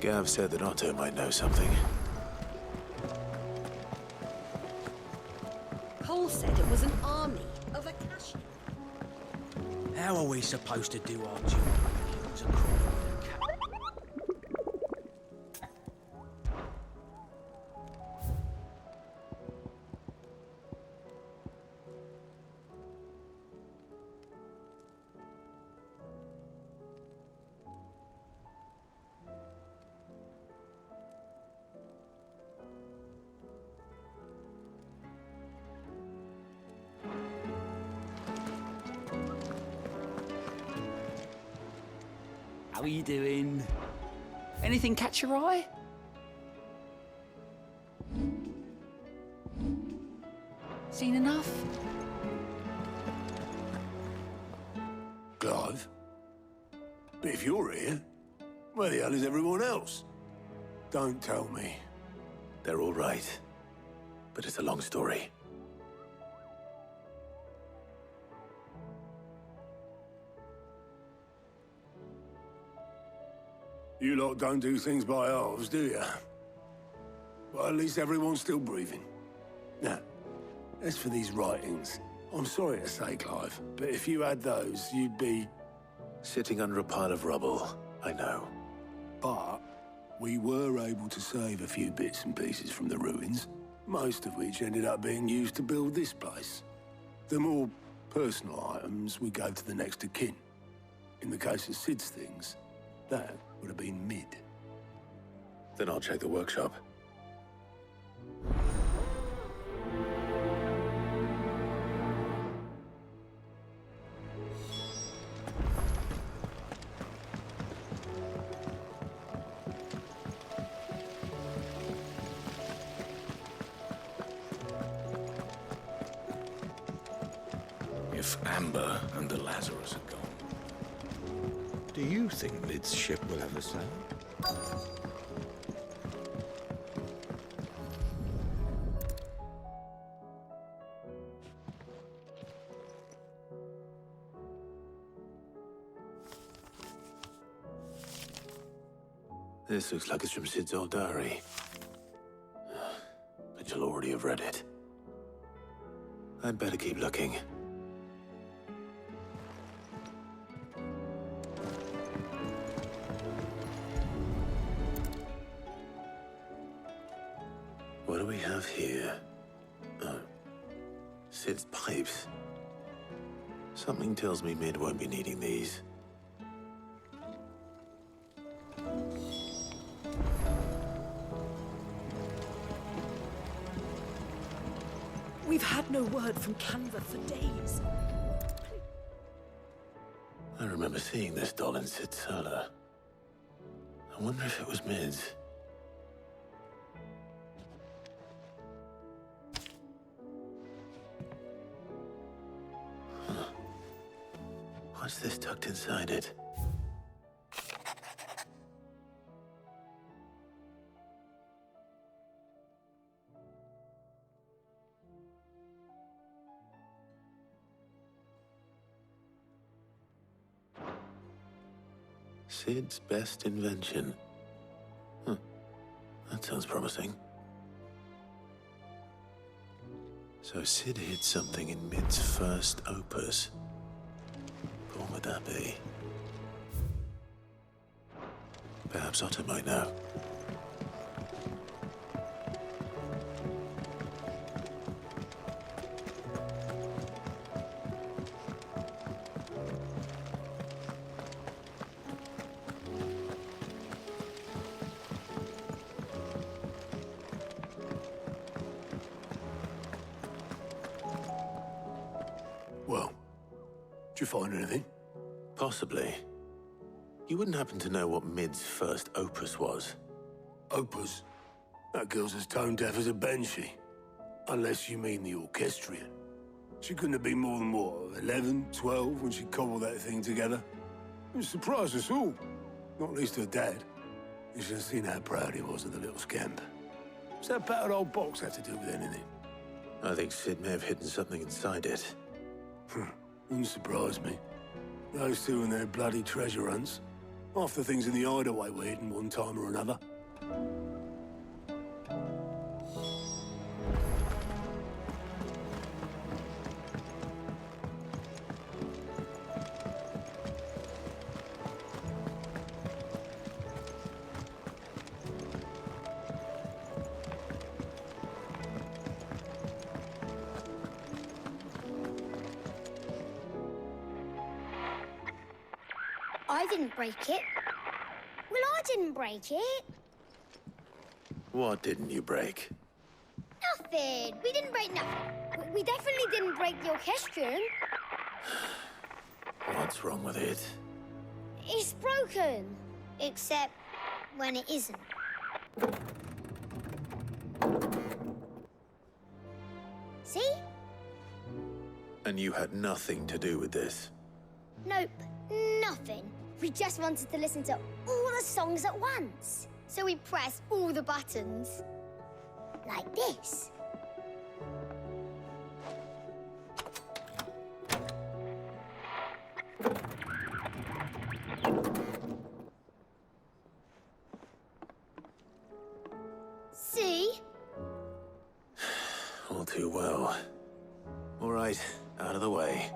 Gav said that Otto might know something. Cole said it was an army of Akashi. How are we supposed to do our duty? It's a crawl with a cat. How are you doing? Anything catch your eye? Seen enough? Clive? But if you're here, where the hell is everyone else? Don't tell me. They're all right. But it's a long story. You lot don't do things by halves, do you? Well, at least everyone's still breathing. Now, as for these writings, I'm sorry to say, Clive, but if you had those, you'd be... Sitting under a pile of rubble, I know. But we were able to save a few bits and pieces from the ruins, most of which ended up being used to build this place. The more personal items we gave to the next of kin. In the case of Sid's things, that would have been mid. Then I'll check the workshop. If Amber and the Lazarus are gone, do you think Mid's ship will ever sail? This looks like it's from Sid's old diary. But you'll already have read it. I'd better keep looking. What do we have here? Oh, Sid's pipes. Something tells me Mid won't be needing these. We've had no word from Canva for days. I remember seeing this doll in Sid's cellar. I wonder if it was Mid's. What's this tucked inside it? Sid's best invention. Huh. That sounds promising. So Sid hid something in Mid's first opus. What would that be? Perhaps Otto might know. Well, did you find anything? Possibly. You wouldn't happen to know what Mid's first opus was? Opus? That girl's as tone-deaf as a banshee. Unless you mean the orchestrion. She couldn't have been more than, what, 11, 12 when she cobbled that thing together? It surprised us all. Not least her dad. You should have seen how proud he was of the little scamp. What's that battered old box have to do with anything? I think Sid may have hidden something inside it. Wouldn't surprise me. Those two and their bloody treasure hunts. Half the things in the hideaway were hidden one time or another. I didn't break it. Well, I didn't break it. What didn't you break? Nothing. We didn't break nothing. We definitely didn't break the orchestrion. What's wrong with it? It's broken. Except when it isn't. See? And you had nothing to do with this? Nope, nothing. We just wanted to listen to all the songs at once. So we pressed all the buttons. Like this. See? All too well. All right, out of the way.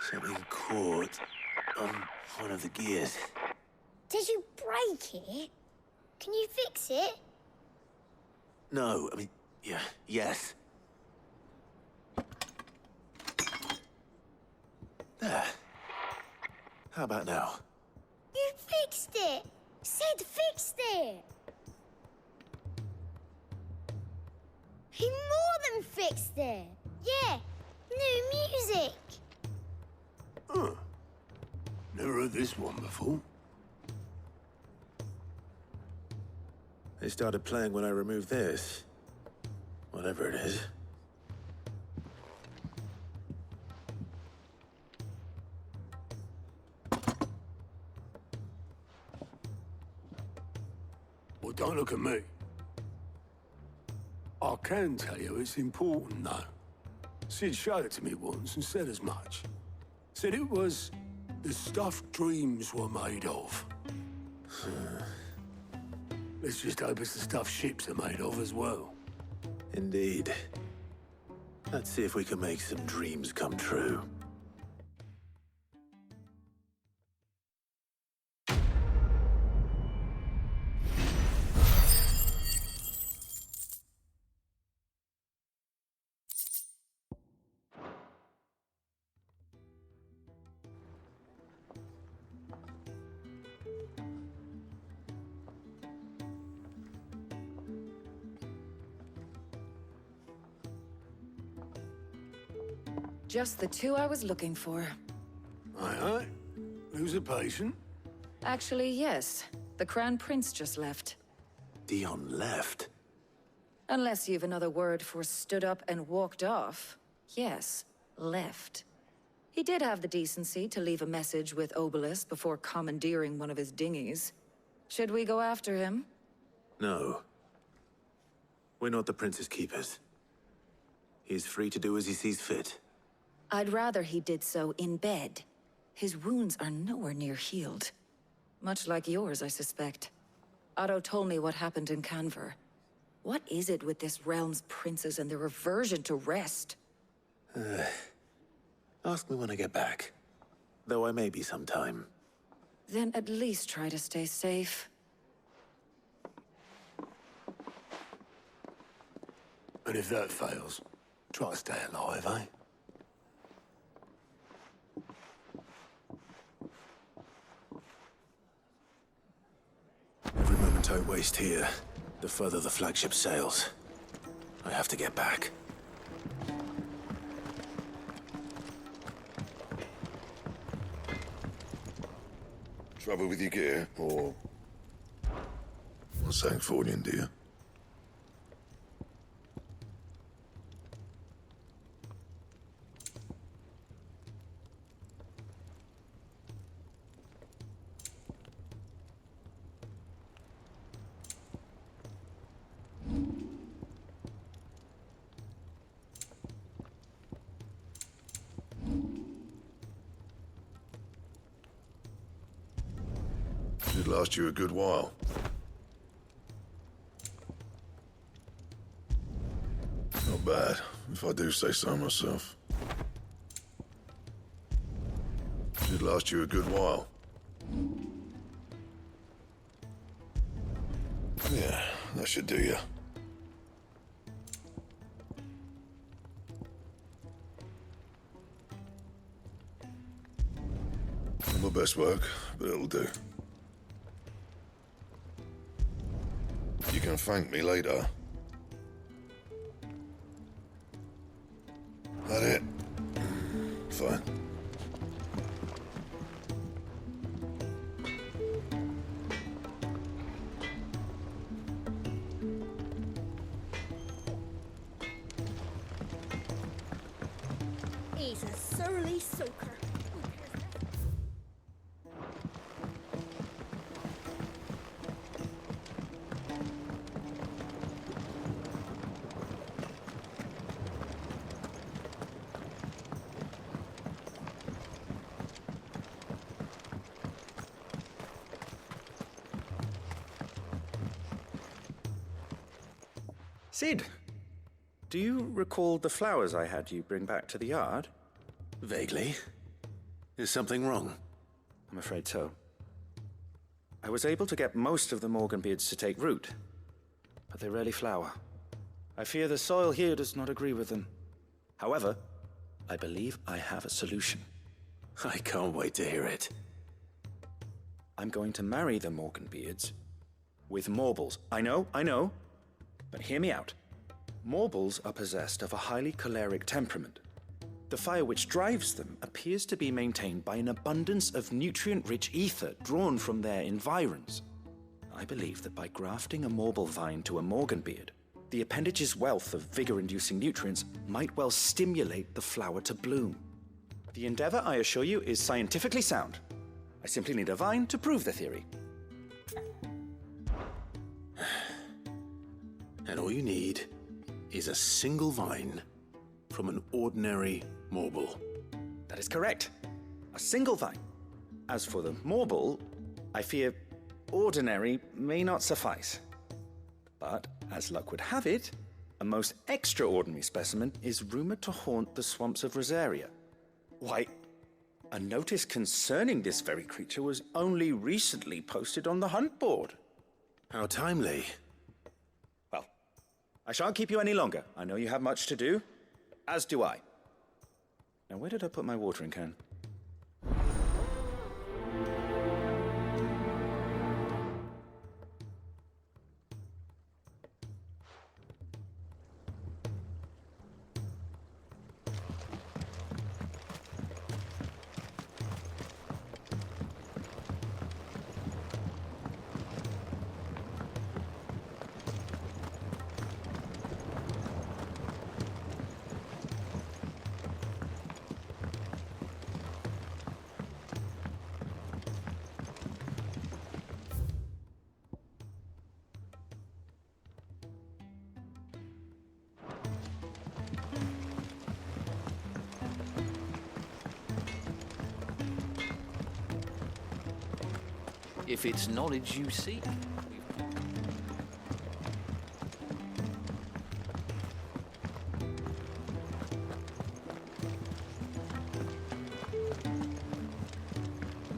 Something caught on one of the gears. Did you break it? Can you fix it? No, I mean, yeah, yes. There. How about now? You fixed it! Sid fixed it! He more than fixed it! Yeah, new music! Huh. Never heard this one before. They started playing when I removed this. Whatever it is. Well, don't look at me. I can tell you it's important, though. Sid showed it to me once and said as much. Said it was the stuff dreams were made of. Let's just hope it's the stuff ships are made of as well. Indeed. Let's see if we can make some dreams come true. Just the two I was looking for. Aye. Who's a patient? Actually, yes. The Crown Prince just left. Dion left. Unless you've another word for stood up and walked off. Yes, left. He did have the decency to leave a message with Obelisk before commandeering one of his dinghies. Should we go after him? No. We're not the Prince's keepers. He's free to do as he sees fit. I'd rather he did so in bed. His wounds are nowhere near healed. Much like yours, I suspect. Otto told me what happened in Canver. What is it with this realm's princes and their aversion to rest? Ask me when I get back. Though I may be sometime. Then at least try to stay safe. And if that fails, try to stay alive, eh? Every moment I waste here, the further the flagship sails. I have to get back. Trouble with your gear, or... What's that for you, dear? Should last you a good while. Not bad, if I do say so myself. Should last you a good while. Yeah, that should do you. Not my best work, but it'll do. You can thank me later. That it? Fine. He's a surly soaker. Sid, do you recall the flowers I had you bring back to the yard? Vaguely. Is something wrong? I'm afraid so. I was able to get most of the Morganbeards to take root, but they rarely flower. I fear the soil here does not agree with them. However, I believe I have a solution. I can't wait to hear it. I'm going to marry the Morganbeards with Morbles. I know, but hear me out. Morbles are possessed of a highly choleric temperament. The fire which drives them appears to be maintained by an abundance of nutrient-rich ether drawn from their environs. I believe that by grafting a Morble vine to a Morganbeard, the appendage's wealth of vigor-inducing nutrients might well stimulate the flower to bloom. The endeavor, I assure you, is scientifically sound. I simply need a vine to prove the theory. And all you need is a single vine from an ordinary Morble. That is correct. A single vine. As for the Morble, I fear ordinary may not suffice. But, as luck would have it, a most extraordinary specimen is rumored to haunt the swamps of Rosaria. Why, a notice concerning this very creature was only recently posted on the hunt board. How timely. Well, I shan't keep you any longer. I know you have much to do, as do I. Now, where did I put my watering can? If it's knowledge you seek.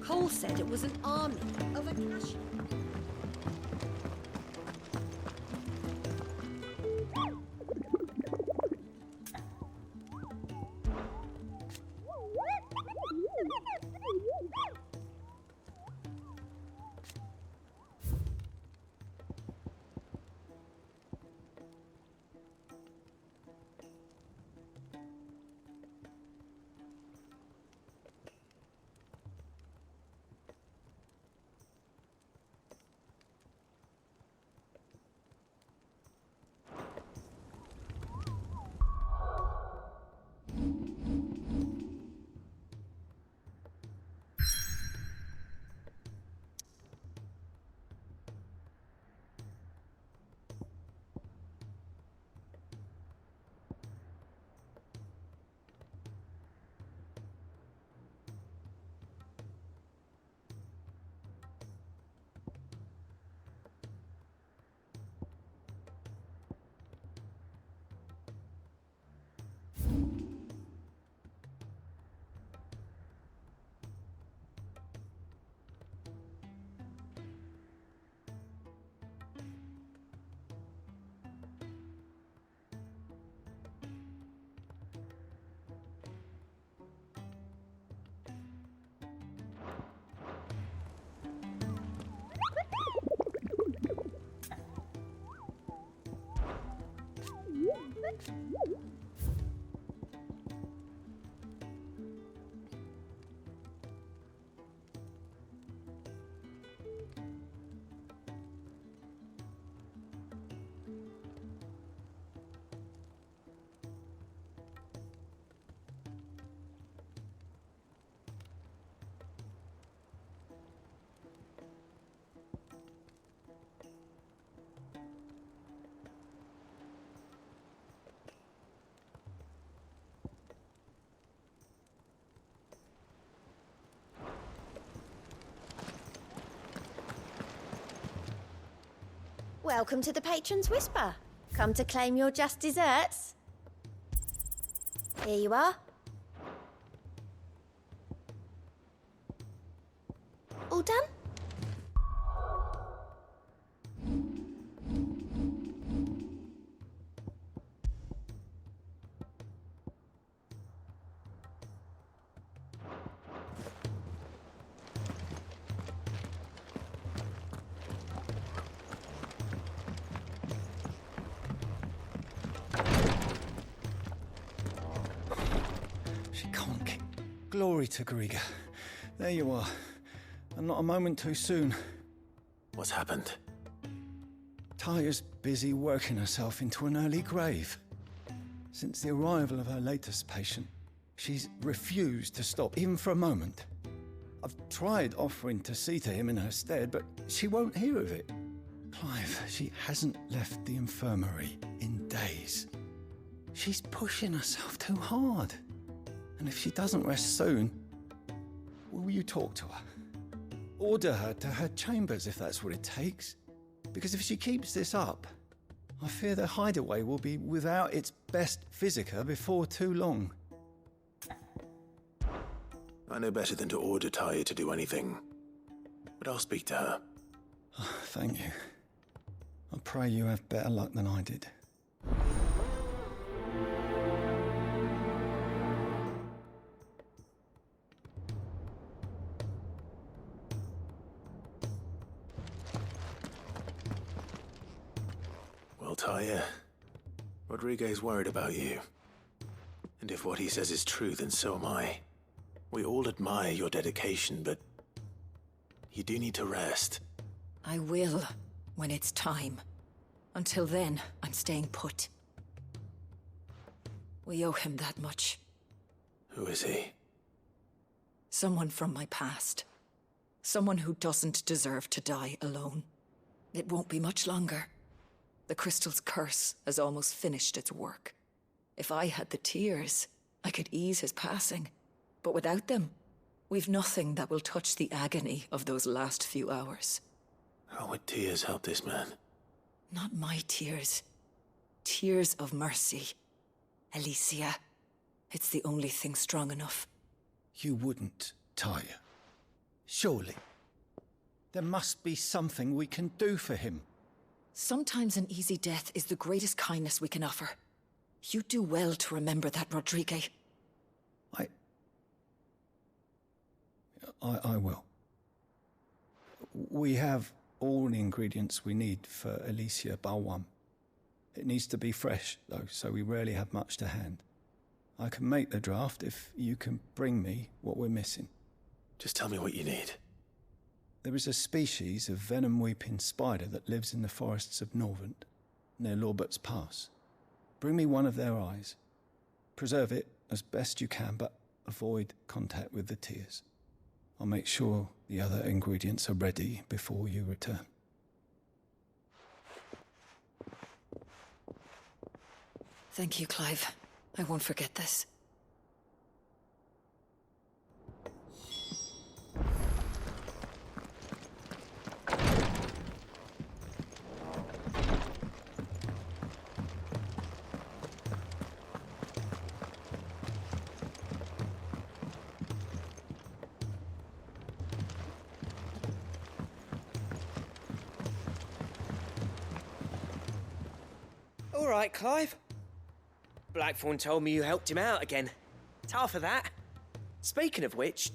Cole said it was an army of Acacia. Welcome to the Patron's Whisper. Come to claim your just desserts? Here you are. All done? She can't kick. Glory to Griga. There you are. And not a moment too soon. What's happened? Taya's busy working herself into an early grave. Since the arrival of her latest patient, she's refused to stop, even for a moment. I've tried offering to see to him in her stead, but she won't hear of it. Clive, she hasn't left the infirmary in days. She's pushing herself too hard. And if she doesn't rest soon, will you talk to her? Order her to her chambers if that's what it takes. Because if she keeps this up, I fear the hideaway will be without its best physica before too long. I know better than to order Taya to do anything. But I'll speak to her. Oh, thank you. I pray you have better luck than I did. Well, Taya, Rodriguez worried about you. And if what he says is true, then so am I. We all admire your dedication, but you do need to rest. I will, when it's time. Until then, I'm staying put. We owe him that much. Who is he? Someone from my past. Someone who doesn't deserve to die alone. It won't be much longer. The crystal's curse has almost finished its work. If I had the tears, I could ease his passing. But without them, we've nothing that will touch the agony of those last few hours. How would tears help this man? Not my tears. Tears of mercy. Alicia, it's the only thing strong enough. You wouldn't, Taya. Surely. There must be something we can do for him. Sometimes an easy death is the greatest kindness we can offer. You do well to remember that, Rodrigue. I will. We have all the ingredients we need for Alicia Balwam. It needs to be fresh, though, so we rarely have much to hand. I can make the draft if you can bring me what we're missing. Just tell me what you need. There is a species of venom-weeping spider that lives in the forests of Norvent, near Lorbert's Pass. Bring me one of their eyes. Preserve it as best you can, but avoid contact with the tears. I'll make sure the other ingredients are ready before you return. Thank you, Clive. I won't forget this. All right, Clive. Blackthorn told me you helped him out again. Tough for that. Speaking of which,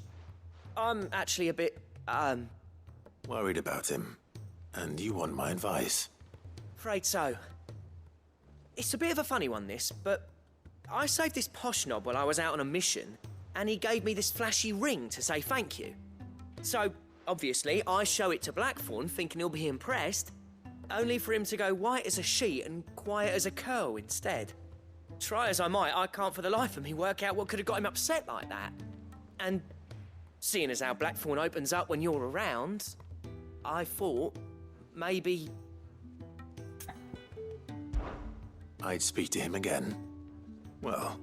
I'm actually a bit, Worried about him. And you want my advice? afraid so. It's a bit of a funny one, this, but I saved this posh knob while I was out on a mission, and he gave me this flashy ring to say thank you. So, obviously, I show it to Blackthorn, thinking he'll be impressed, only for him to go white as a sheet and quiet as a curl instead. Try as I might, I can't for the life of me work out what could have got him upset like that. And seeing as how Blackthorn opens up when you're around, I thought maybe... I'd speak to him again. Well,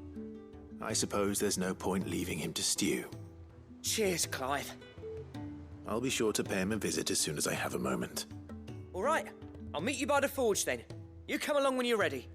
I suppose there's no point leaving him to stew. Cheers, Clive. I'll be sure to pay him a visit as soon as I have a moment. All right, I'll meet you by the forge then. You come along when you're ready.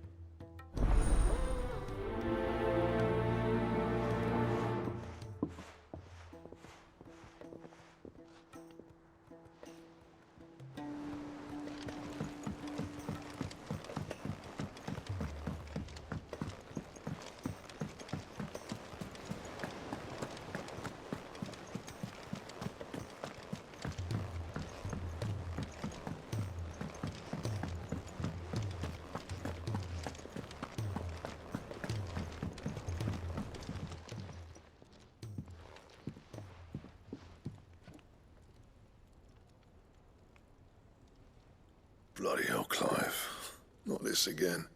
Bloody hell, Clive. Not this again.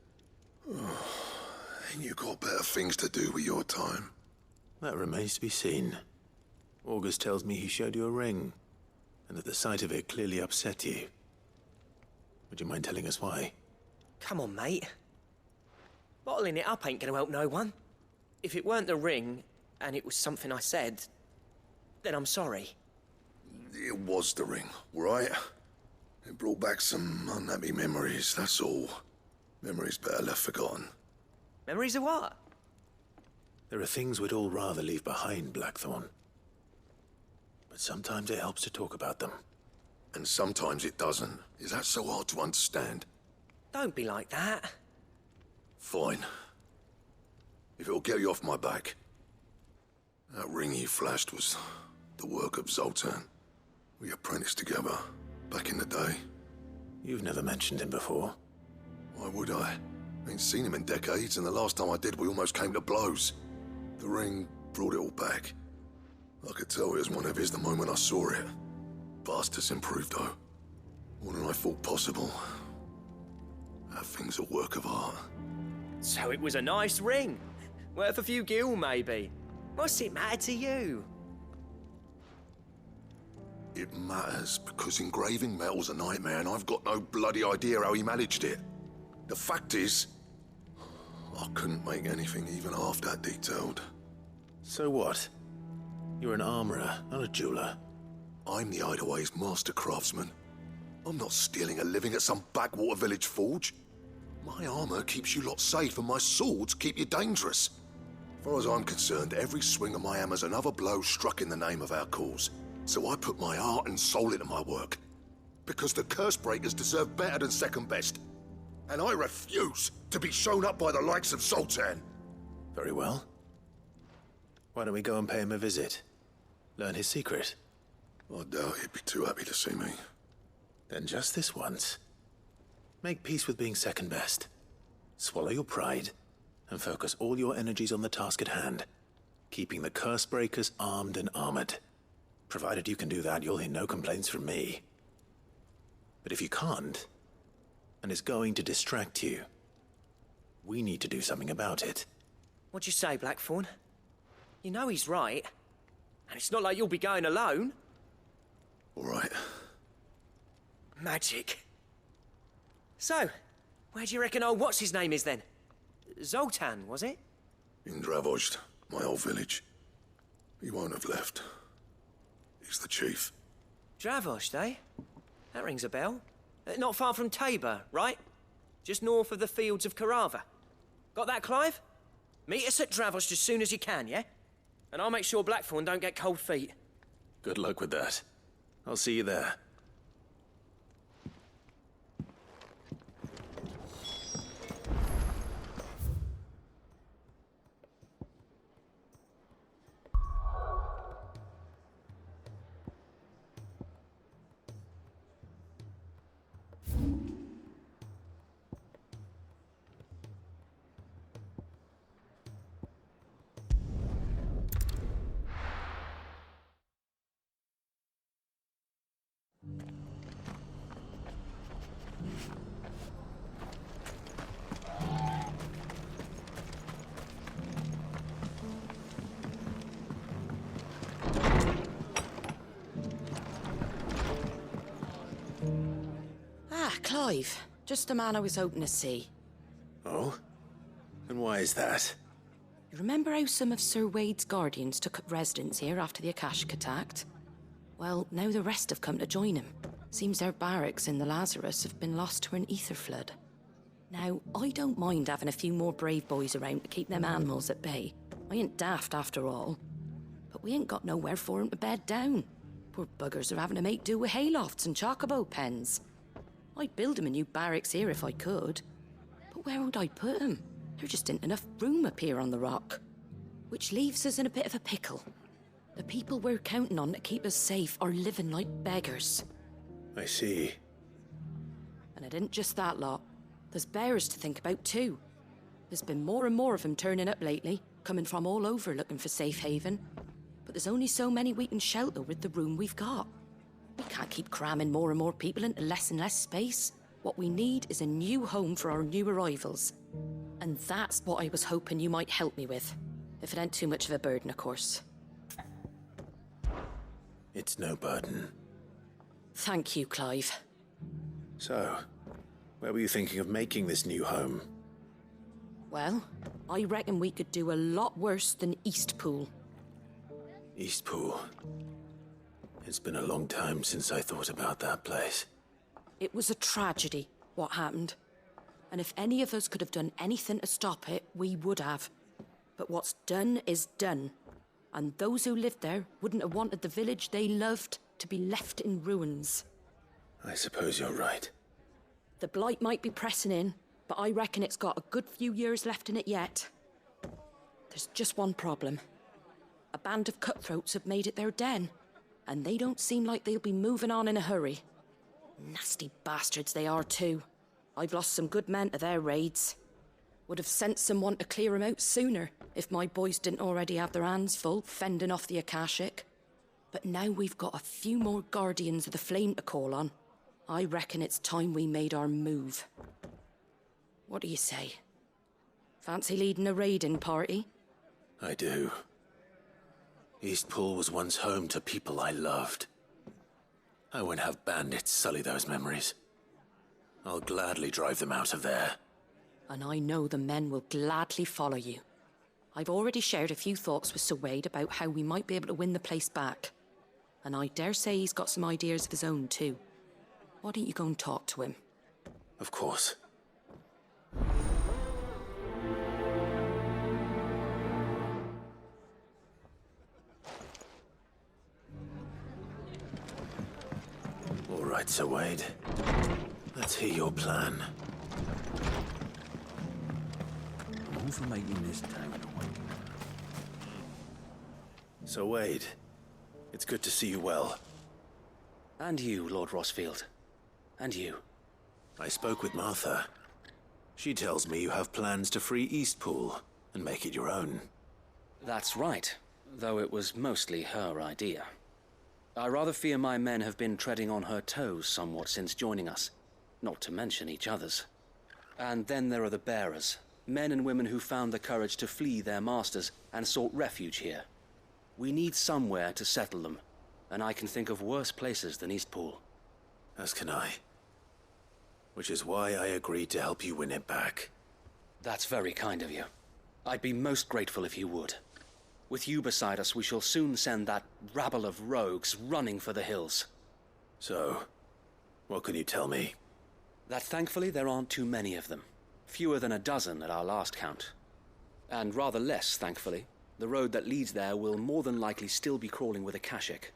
Oh, ain't you got better things to do with your time? That remains to be seen. August tells me he showed you a ring, and that the sight of it clearly upset you. Would you mind telling us why? Come on, mate. Bottling it up ain't gonna help no one. If it weren't the ring, and it was something I said, then I'm sorry. It was the ring, right? It brought back some unhappy memories, that's all. Memories better left forgotten. Memories of what? There are things we'd all rather leave behind, Blackthorn. But sometimes it helps to talk about them. And sometimes it doesn't. Is that so hard to understand? Don't be like that. Fine. If it'll get you off my back. That ring you flashed was the work of Zoltan. We apprenticed together, back in the day. You've never mentioned him before. Why would I? Ain't seen him in decades, and the last time I did, we almost came to blows. The ring brought it all back. I could tell it was one of his the moment I saw it. Bastard's improved, though. More than I thought possible. That thing's a work of art. So it was a nice ring. Worth a few gil, maybe. What's it matter to you? It matters because engraving metal's a nightmare, and I've got no bloody idea how he managed it. The fact is, I couldn't make anything even half that detailed. So what? You're an armorer, not a jeweler. I'm the Hideaway's master craftsman. I'm not stealing a living at some backwater village forge. My armor keeps you lot safe, and my swords keep you dangerous. As far as I'm concerned, every swing of my hammer's another blow struck in the name of our cause. So I put my heart and soul into my work. Because the curse breakers deserve better than second best. And I refuse to be shown up by the likes of Zoltan. Very well. Why don't we go and pay him a visit? Learn his secret. I doubt he'd be too happy to see me. Then just this once. Make peace with being second best. Swallow your pride, and focus all your energies on the task at hand. Keeping the curse breakers armed and armored. Provided you can do that, you'll hear no complaints from me. But if you can't, and it's going to distract you, we need to do something about it. What'd you say, Blackthorn? You know he's right. And it's not like you'll be going alone. All right. Magic. So, where do you reckon old what's-his-name is then? Zoltan, was it? In Dravozd, my old village. He won't have left. He's the chief. Dravozd, eh? That rings a bell. Not far from Tabor, right? Just north of the fields of Carava. Got that, Clive? Meet us at Dravozd as soon as you can, yeah? And I'll make sure Blackthorn don't get cold feet. Good luck with that. I'll see you there. Clive. Just the man I was hoping to see. Oh? And why is that? You remember how some of Sir Wade's guardians took up residence here after the Akashic attacked? Well, now the rest have come to join him. Seems their barracks in the Lazarus have been lost to an ether flood. Now, I don't mind having a few more brave boys around to keep them animals at bay. I ain't daft after all. But we ain't got nowhere for 'em to bed down. Poor buggers are having to make do with haylofts and chocobo pens. I'd build 'em a new barracks here if I could. But where would I put 'em? There just ain't enough room up here on the rock. Which leaves us in a bit of a pickle. The people we're counting on to keep us safe are living like beggars. I see. And it isn't just that lot. There's bears to think about too. There's been more and more of them turning up lately, coming from all over looking for safe haven. But there's only so many we can shelter with the room we've got. We can't keep cramming more and more people into less and less space. What we need is a new home for our new arrivals. And that's what I was hoping you might help me with. If it ain't too much of a burden, of course. It's no burden. Thank you, Clive. So, where were you thinking of making this new home? Well, I reckon we could do a lot worse than Eastpool. Eastpool. It's been a long time since I thought about that place. It was a tragedy, what happened. And if any of us could have done anything to stop it, we would have. But what's done is done. And those who lived there wouldn't have wanted the village they loved to be left in ruins. I suppose you're right. The blight might be pressing in, but I reckon it's got a good few years left in it yet. There's just one problem. A band of cutthroats have made it their den, and they don't seem like they'll be moving on in a hurry. Nasty bastards they are too. I've lost some good men to their raids. Would have sent someone to clear 'em out sooner, if my boys didn't already have their hands full fending off the Akashic. But now we've got a few more Guardians of the Flame to call on. I reckon it's time we made our move. What do you say? Fancy leading a raiding party? I do. Eastpool was once home to people I loved. I won't have bandits sully those memories. I'll gladly drive them out of there. And I know the men will gladly follow you. I've already shared a few thoughts with Sir Wade about how we might be able to win the place back. And I dare say he's got some ideas of his own too. Why don't you go and talk to him? Of course. All right, Sir Wade. Let's hear your plan. All for making this town away. Sir Wade, it's good to see you well. And you, Lord Rossfield. And you. I spoke with Martha. She tells me you have plans to free Eastpool and make it your own. That's right, though it was mostly her idea. I rather fear my men have been treading on her toes somewhat since joining us, not to mention each other's. And then there are the bearers, men and women who found the courage to flee their masters and sought refuge here. We need somewhere to settle them, and I can think of worse places than Eastpool. As can I. Which is why I agreed to help you win it back. That's very kind of you. I'd be most grateful if you would. With you beside us, we shall soon send that rabble of rogues running for the hills. So, what can you tell me? That thankfully there aren't too many of them. Fewer than a dozen at our last count. And rather less, thankfully. The road that leads there will more than likely still be crawling with Akashic.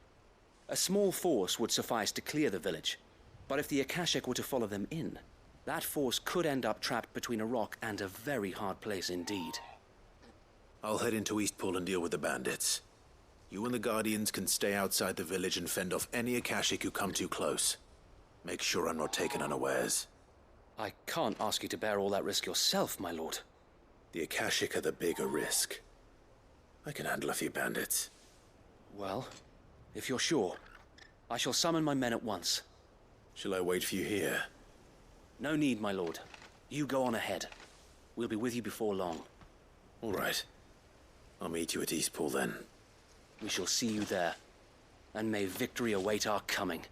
A small force would suffice to clear the village, but if the Akashic were to follow them in, that force could end up trapped between a rock and a very hard place indeed. I'll head into Eastpool and deal with the bandits. You and the Guardians can stay outside the village and fend off any Akashic who come too close. Make sure I'm not taken unawares. I can't ask you to bear all that risk yourself, my lord. The Akashic are the bigger risk. I can handle a few bandits. Well, if you're sure, I shall summon my men at once. Shall I wait for you here? No need, my lord. You go on ahead. We'll be with you before long. All right. I'll meet you at Eastpool then. We shall see you there. And may victory await our coming.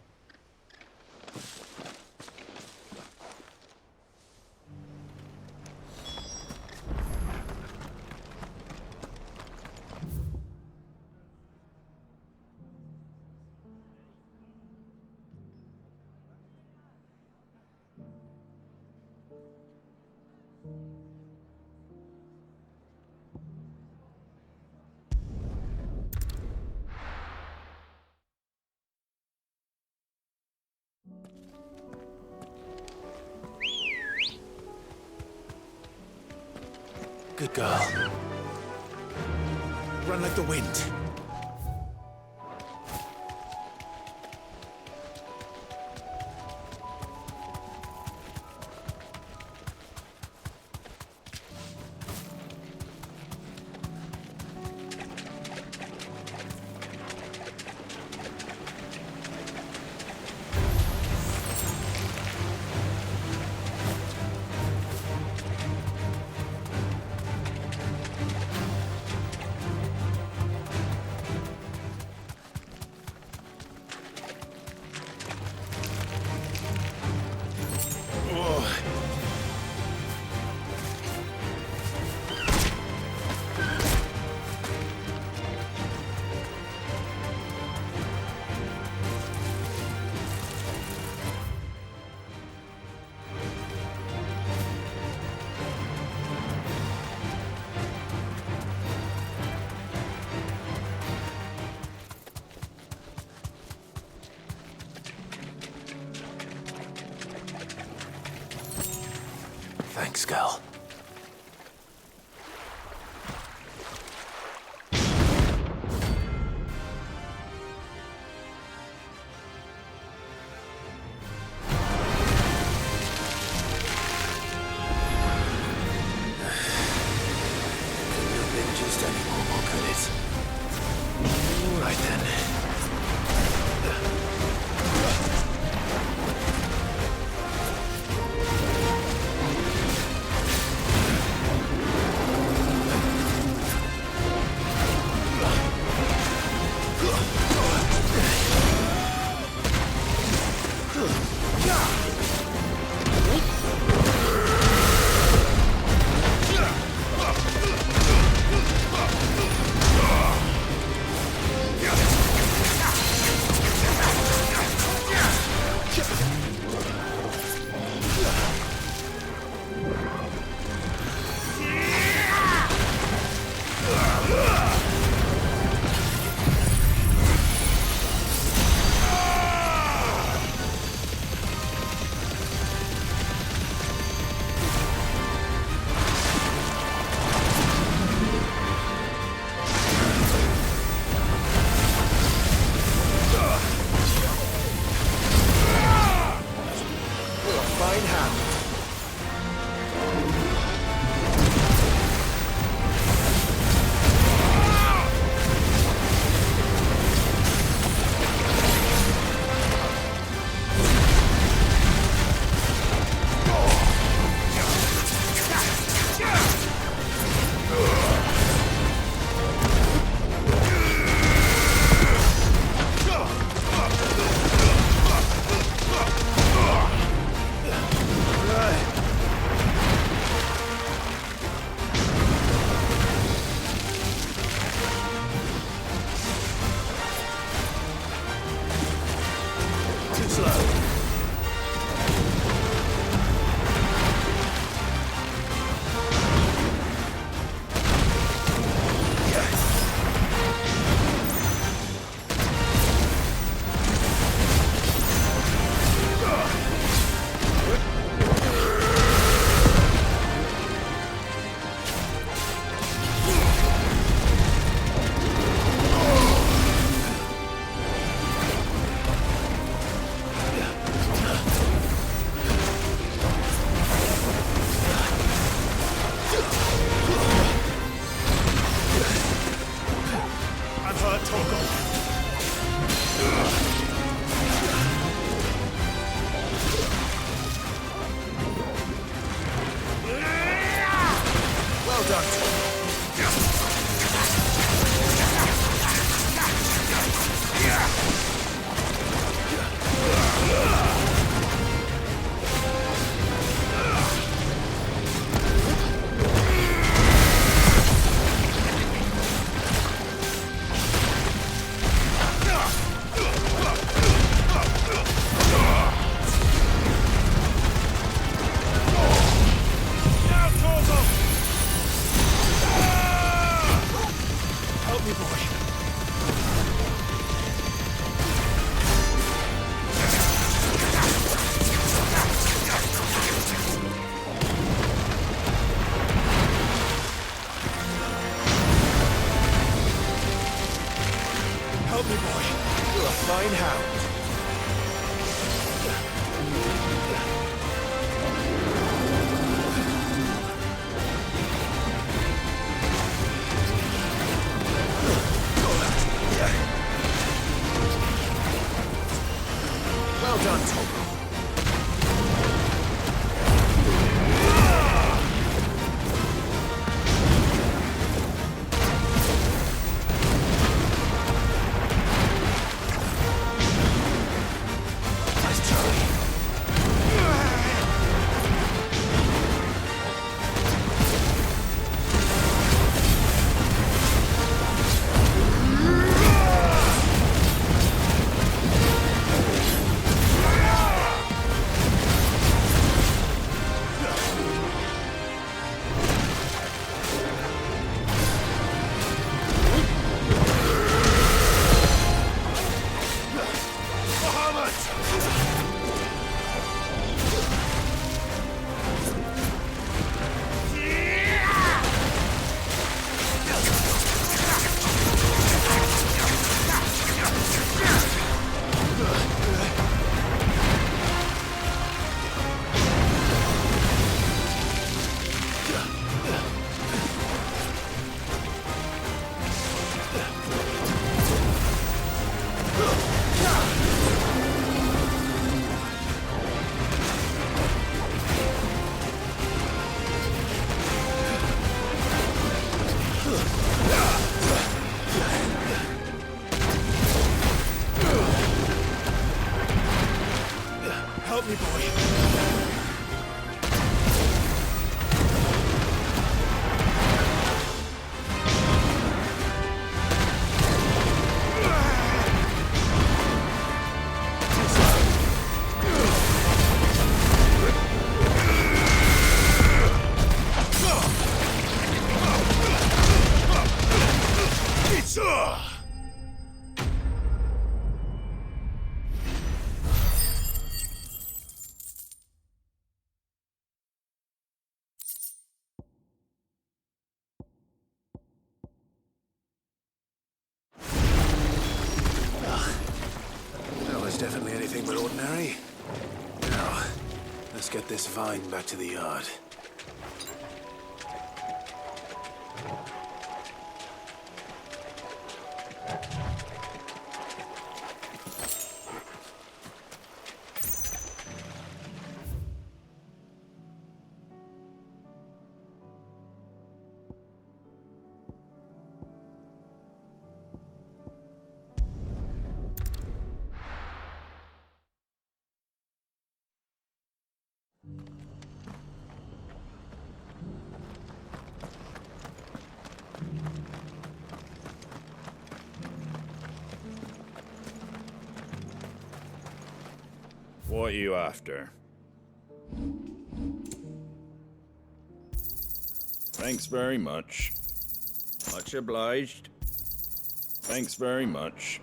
Good girl. Run like the wind. Thanks, girl. Couldn't have been just any more, could it? All right then. but ordinary. Now, let's get this vine back to the yard. What are you after? Thanks very much. Much obliged. Thanks very much.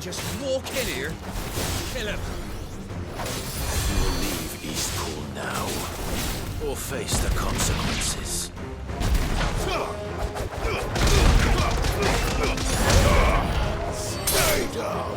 Just walk in here, kill him. You will leave Eastpool now, or face the consequences. Stay down.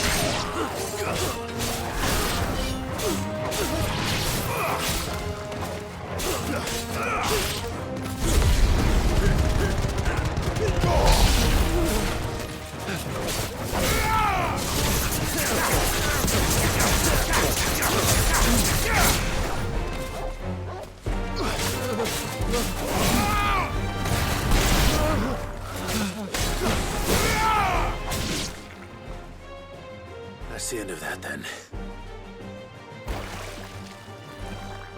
That's the end of that, then.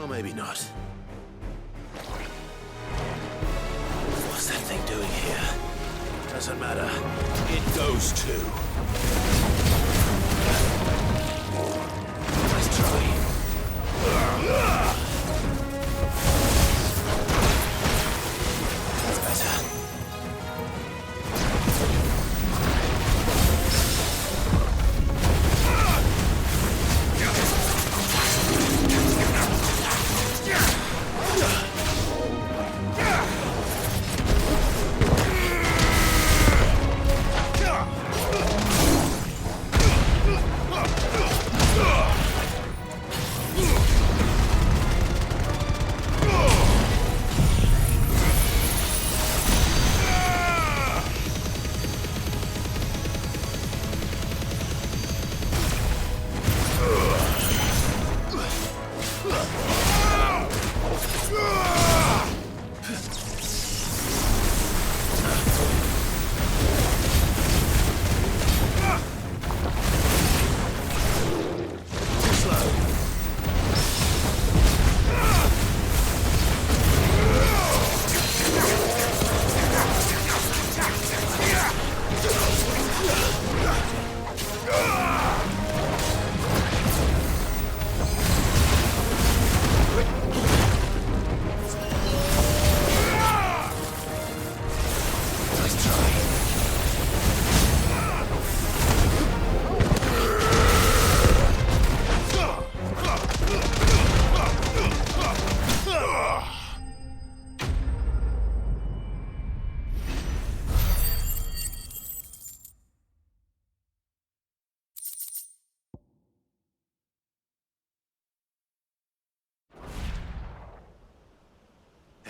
Or maybe not. What's that thing doing here? Doesn't matter. It goes too. Let's try. That's better.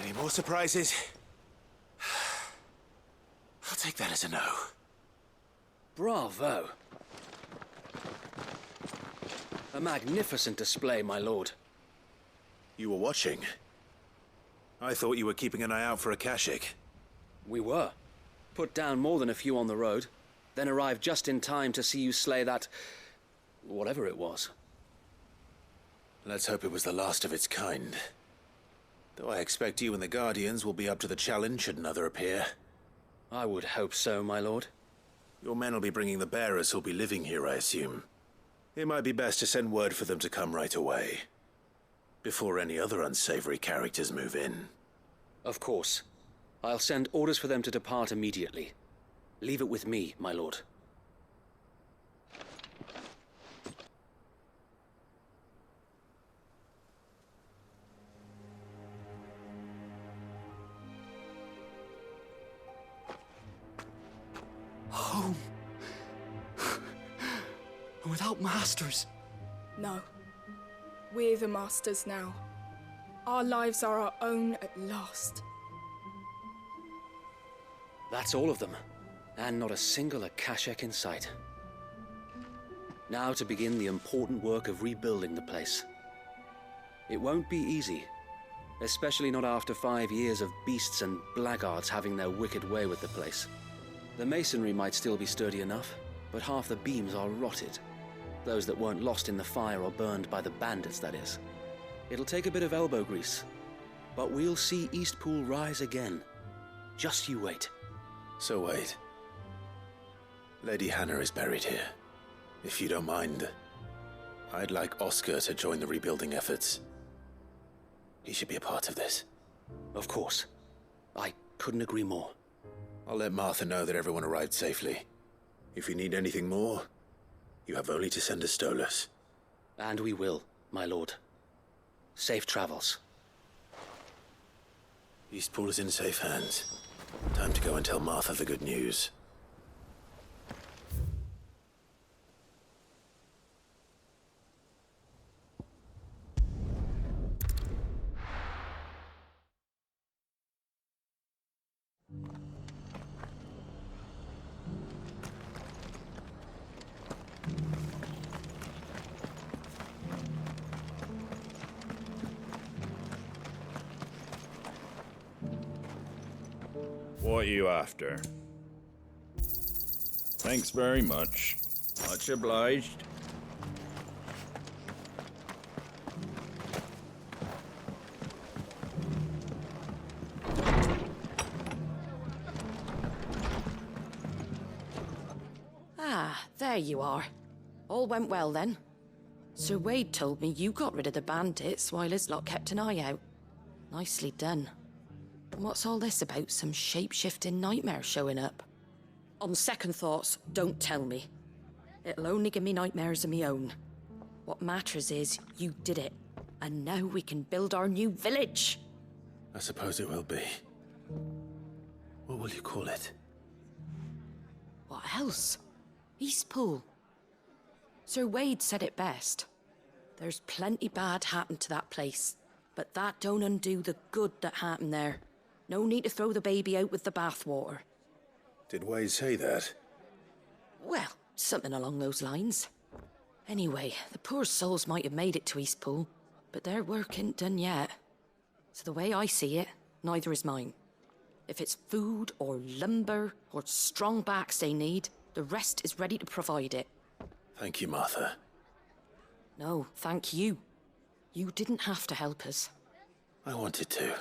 Any more surprises? I'll take that as a no. Bravo. A magnificent display, my lord. You were watching? I thought you were keeping an eye out for a Kashik. We were. Put down more than a few on the road, then arrived just in time to see you slay that... whatever it was. Let's hope it was the last of its kind. Though I expect you and the Guardians will be up to the challenge should another appear. I would hope so, my lord. Your men will be bringing the bearers who'll be living here, I assume. It might be best to send word for them to come right away. Before any other unsavory characters move in. Of course. I'll send orders for them to depart immediately. Leave it with me, my lord. Home. And without masters. No. We're the masters now. Our lives are our own at last. That's all of them. And not a single Akashek in sight. Now to begin the important work of rebuilding the place. It won't be easy. Especially not after 5 years of beasts and blackguards having their wicked way with the place. The masonry might still be sturdy enough, but half the beams are rotted. Those that weren't lost in the fire or burned by the bandits, that is. It'll take a bit of elbow grease, but we'll see Eastpool rise again. Just you wait. So wait. Lady Hannah is buried here. If you don't mind, I'd like Oscar to join the rebuilding efforts. He should be a part of this. Of course. I couldn't agree more. I'll let Martha know that everyone arrived safely. If you need anything more, you have only to send a Stolas. And we will, my lord. Safe travels. Eastpool is in safe hands. Time to go and tell Martha the good news. What are you after? Thanks very much. Much obliged. Ah, there you are. All went well then. Sir Wade told me you got rid of the bandits while his lot kept an eye out. Nicely done. What's all this about some shape-shifting nightmare showing up? On second thoughts, don't tell me. It'll only give me nightmares of my own. What matters is, you did it. And now we can build our new village! I suppose it will be. What will you call it? What else? Eastpool. Sir Wade said it best. There's plenty bad happened to that place, but that don't undo the good that happened there. No need to throw the baby out with the bathwater. Did Wade say that? Well, something along those lines. Anyway, the poor souls might have made it to Eastpool, but their work ain't done yet. So the way I see it, neither is mine. If it's food or lumber or strong backs they need, the rest is ready to provide it. Thank you, Martha. No, thank you. You didn't have to help us. I wanted to.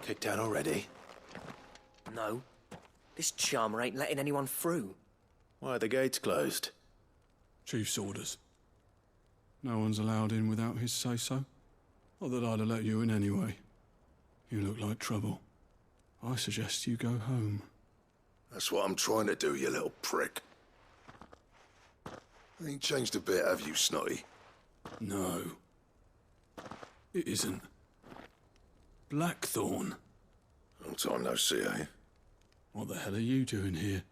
Kicked out already? No. This charmer ain't letting anyone through. Why are the gates closed? Chief's orders. No one's allowed in without his say-so. Not that I'd have let you in anyway. You look like trouble. I suggest you go home. That's what I'm trying to do, you little prick. Ain't changed a bit, have you, Snotty? No. It isn't. Blackthorn. Long time no see, eh? What the hell are you doing here?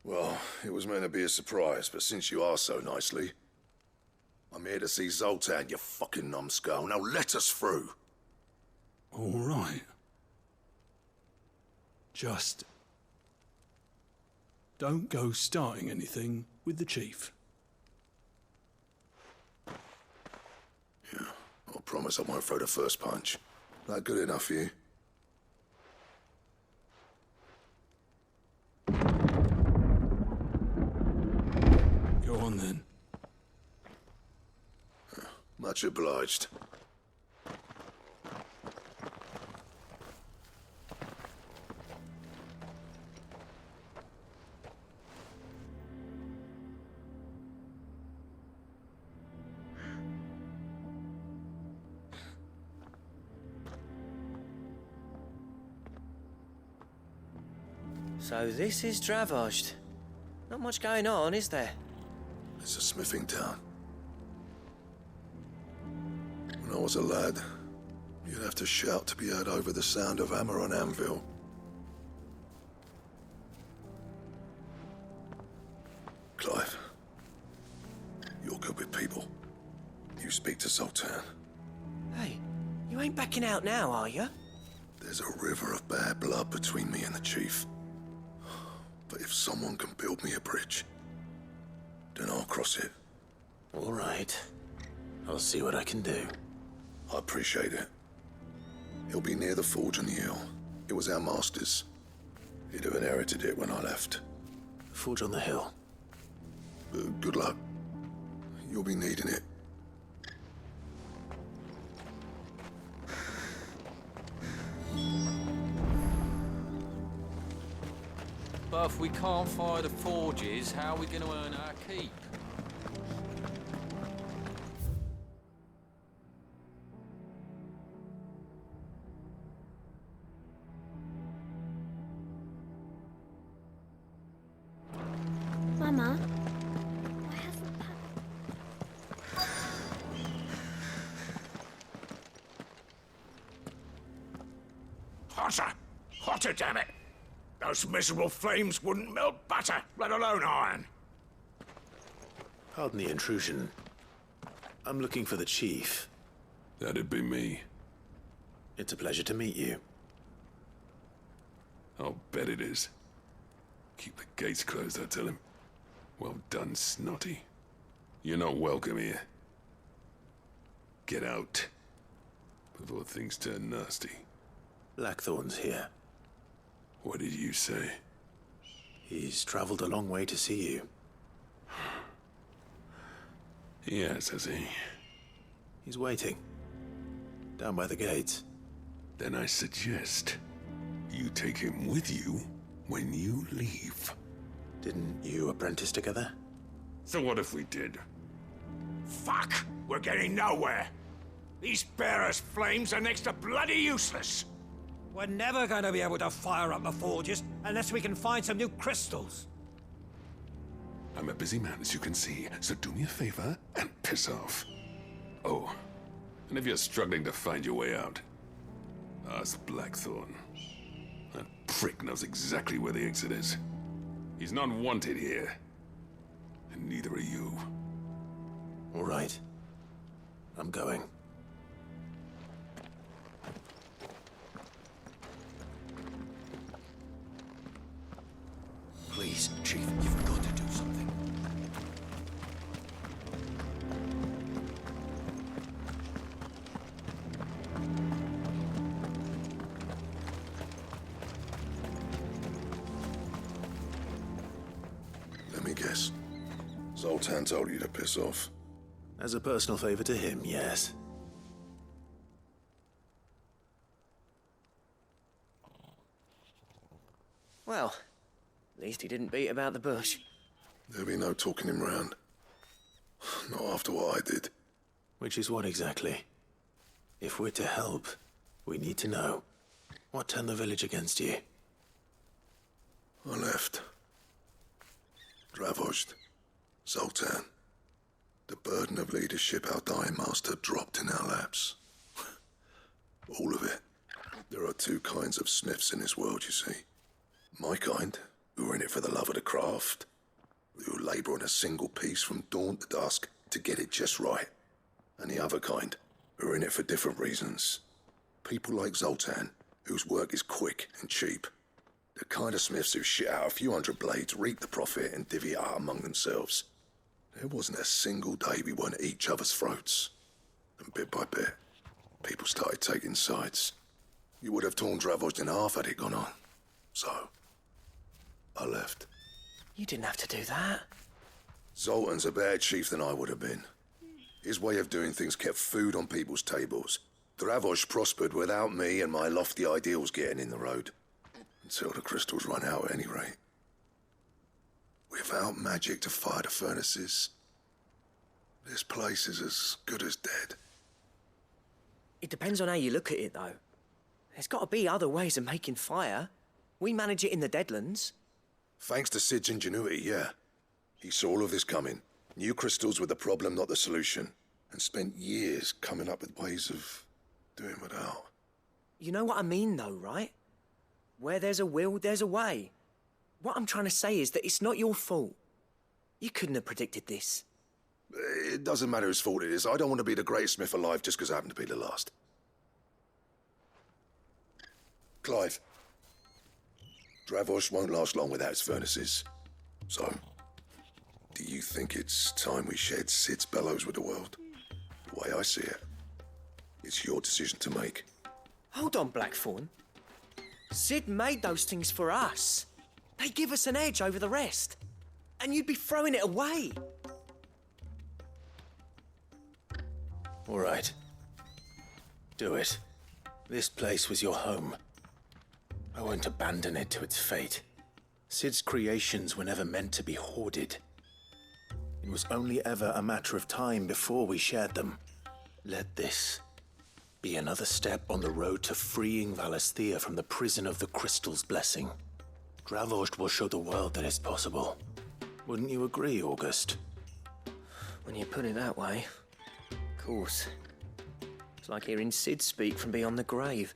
Well, it was meant to be a surprise, but since you are so nicely, I'm here to see Zoltan, you fucking numbskull. Now let us through. All right. Just don't go starting anything with the chief. Yeah, I promise I won't throw the first punch. That good enough for you? Go on then. Much obliged. So this is Dravozd. Not much going on, is there? It's a smithing town. When I was a lad, you'd have to shout to be heard over the sound of hammer on anvil. Clive, you're good with people. You speak to Zoltan. Hey, you ain't backing out now, are you? There's a river of bad blood between me and the chief. But if someone can build me a bridge, then I'll cross it. All right. I'll see what I can do. I appreciate it. He'll be near the forge on the hill. It was our master's. He'd have inherited it when I left. Forge on the hill. Good luck. You'll be needing it. But if we can't fire the forges, how are we going to earn our keep? Mama, Hotter! Hotter, damn it! Those miserable flames wouldn't melt butter, let alone iron. Pardon the intrusion. I'm looking for the chief. That'd be me. It's a pleasure to meet you. I'll bet it is. Keep the gates closed, I tell him. Well done, Snotty. You're not welcome here. Get out. Before things turn nasty. Blackthorn's here. What did you say? He's traveled a long way to see you. Yes, has he? He's waiting. Down by the gates. Then I suggest you take him with you when you leave. Didn't you apprentice together? So what if we did? Fuck! We're getting nowhere. These bearers' flames are next to bloody useless. We're never going to be able to fire up the forges unless we can find some new crystals. I'm a busy man, as you can see, so do me a favor and piss off. Oh, and if you're struggling to find your way out, ask Blackthorn. That prick knows exactly where the exit is. He's not wanted here. And neither are you. All right. I'm going. Please, Chief, you've got to do something. Let me guess. Zoltan told you to piss off. As a personal favor to him, yes. Well, at least he didn't beat about the bush. There'll be no talking him round. Not after what I did. Which is what exactly? If we're to help, we need to know. What turned the village against you? I left. Dravozd. Zoltan. The burden of leadership our dying master dropped in our laps. All of it. There are two kinds of smiths in this world, you see. My kind, who are in it for the love of the craft, who labour on a single piece from dawn to dusk to get it just right. And the other kind, who are in it for different reasons. People like Zoltan, whose work is quick and cheap. The kind of smiths who shit out a few hundred blades, reap the profit, and divvy it out among themselves. There wasn't a single day we weren't at each other's throats. And bit by bit, people started taking sides. You would have torn Dravost in half had it gone on. So, I left. You didn't have to do that. Zoltan's a better chief than I would have been. His way of doing things kept food on people's tables. Dravost prospered without me and my lofty ideals getting in the road. Until the crystals run out at any rate. Without magic to fire the furnaces, this place is as good as dead. It depends on how you look at it, though. There's got to be other ways of making fire. We manage it in the Deadlands. Thanks to Sid's ingenuity, yeah. He saw all of this coming. Knew crystals were the problem, not the solution. And spent years coming up with ways of doing without. You know what I mean, though, right? Where there's a will, there's a way. What I'm trying to say is that it's not your fault. You couldn't have predicted this. It doesn't matter whose fault it is. I don't want to be the greatest smith alive just because I happen to be the last. Clive. Dravost won't last long without its furnaces. So, do you think it's time we shed Sid's bellows with the world? The way I see it, it's your decision to make. Hold on, Blackthorn. Sid made those things for us. They give us an edge over the rest. And you'd be throwing it away. All right. Do it. This place was your home. I won't abandon it to its fate. Sid's creations were never meant to be hoarded. It was only ever a matter of time before we shared them. Let this be another step on the road to freeing Valisthea from the prison of the Crystal's blessing. Dravost will show the world that it's possible. Wouldn't you agree, August? When you put it that way, of course. It's like hearing Sid speak from beyond the grave.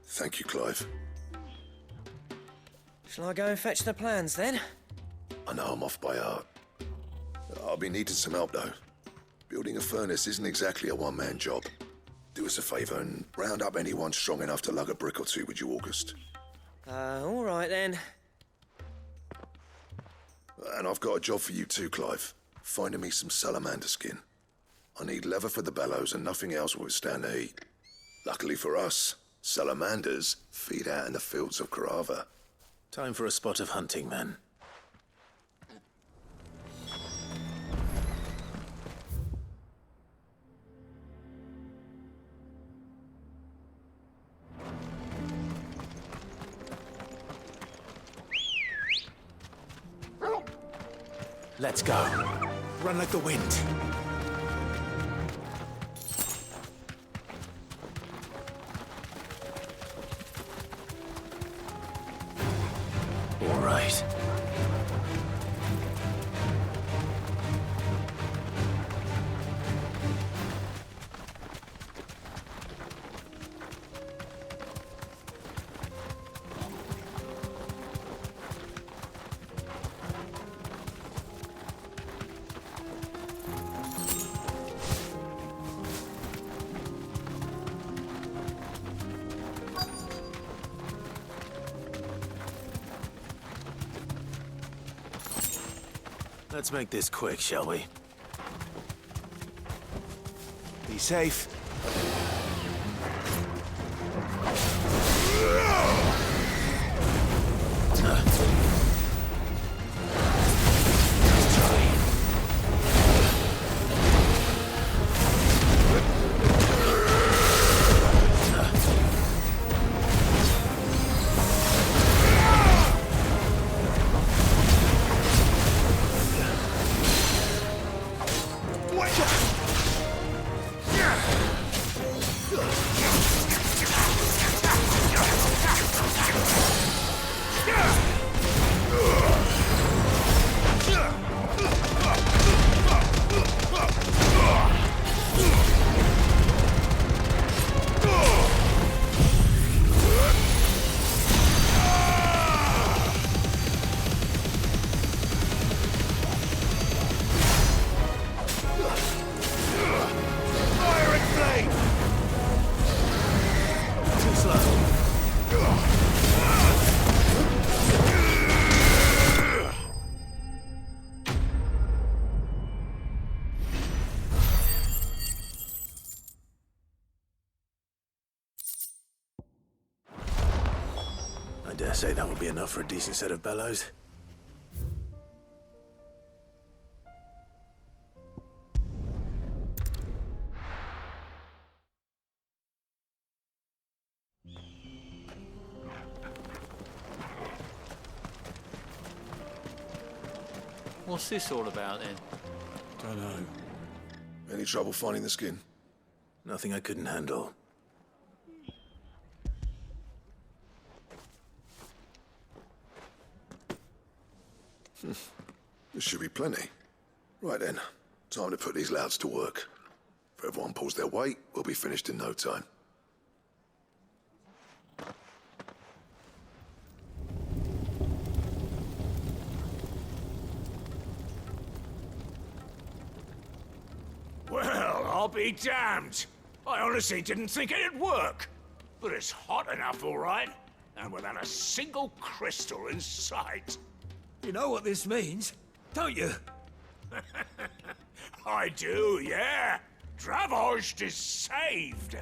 Thank you, Clive. Shall I go and fetch the plans, then? I know I'm off by heart. I'll be needing some help, though. Building a furnace isn't exactly a one-man job. Do us a favour and round up anyone strong enough to lug a brick or two with you, August. All right, then. And I've got a job for you too, Clive. Finding me some salamander skin. I need leather for the bellows and nothing else will withstand the heat. Luckily for us, salamanders feed out in the fields of Carava. Time for a spot of hunting, then. Let's go. Run like the wind. All right. Let's make this quick, shall we? Be safe. I dare say that will be enough for a decent set of bellows. What's this all about then? Dunno. Any trouble finding the skin? Nothing I couldn't handle. There should be plenty. Right then, time to put these louds to work. If everyone pulls their weight, we'll be finished in no time. Well, I'll be damned. I honestly didn't think it'd work. But it's hot enough, all right. And without a single crystal in sight. You know what this means, don't you? I do, yeah. Dravost is saved.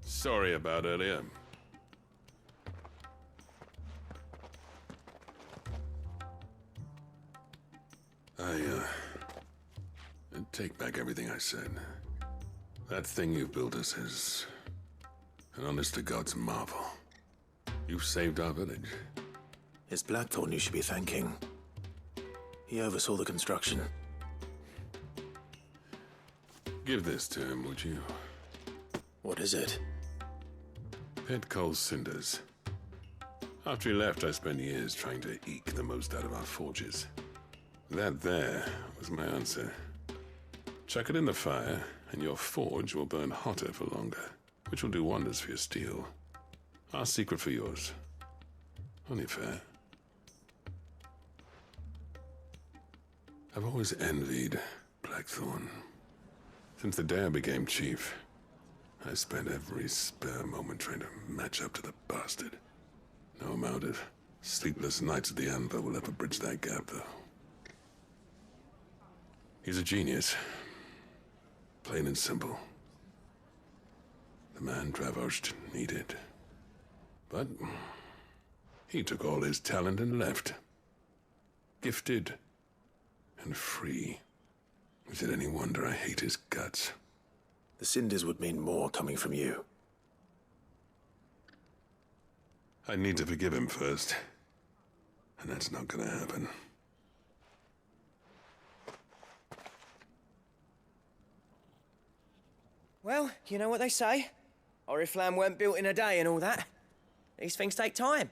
Sorry about earlier. I take back everything I said. That thing you built us is an honest-to-God's marvel. You saved our village. It's Blackthorn you should be thanking. He oversaw the construction. Give this to him, would you? What is it? Pit coal cinders. After he left, I spent years trying to eke the most out of our forges. That there was my answer. Chuck it in the fire, and your forge will burn hotter for longer, which will do wonders for your steel. Our secret for yours. Only fair. I've always envied Blackthorn. Since the day I became chief, I spent every spare moment trying to match up to the bastard. No amount of sleepless nights at the anvil will ever bridge that gap, though. He's a genius. Plain and simple. The man Dravost needed. But he took all his talent and left. Gifted and free. Is it any wonder I hate his guts? The cinders would mean more coming from you. I need to forgive him first. And that's not gonna happen. Well, you know what they say. Oriflamme weren't built in a day and all that. These things take time.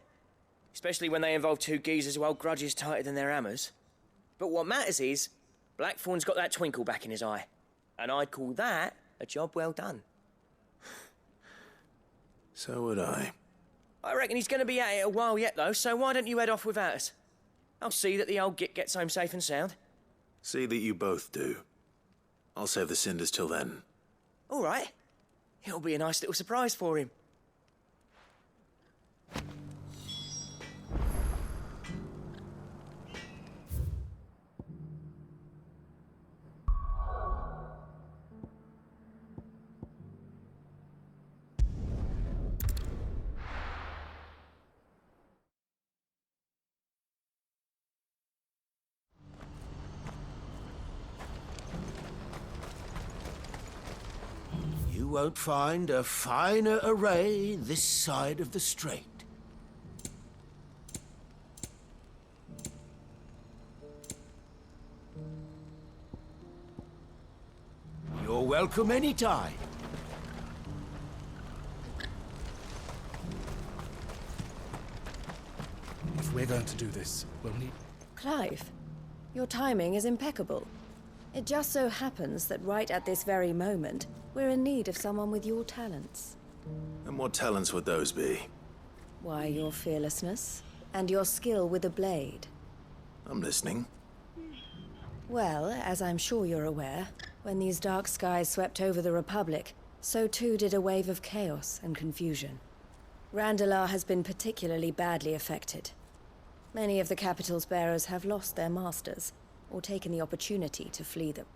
Especially when they involve two geezers who hold grudges tighter than their hammers. But what matters is, Blackthorn's got that twinkle back in his eye. And I'd call that a job well done. So would I. I reckon he's going to be at it a while yet, though, so why don't you head off without us? I'll see that the old git gets home safe and sound. See that you both do. I'll save the cinders till then. All right. It'll be a nice little surprise for him. You won't find a finer array this side of the strait. You're welcome anytime. If we're going to do this, we'll need... Clive, your timing is impeccable. It just so happens that right at this very moment, we're in need of someone with your talents. And what talents would those be? Why, your fearlessness and your skill with a blade. I'm listening. Well, as I'm sure you're aware, when these dark skies swept over the Republic, so too did a wave of chaos and confusion. Randalar has been particularly badly affected. Many of the capital's bearers have lost their masters, or taken the opportunity to flee them.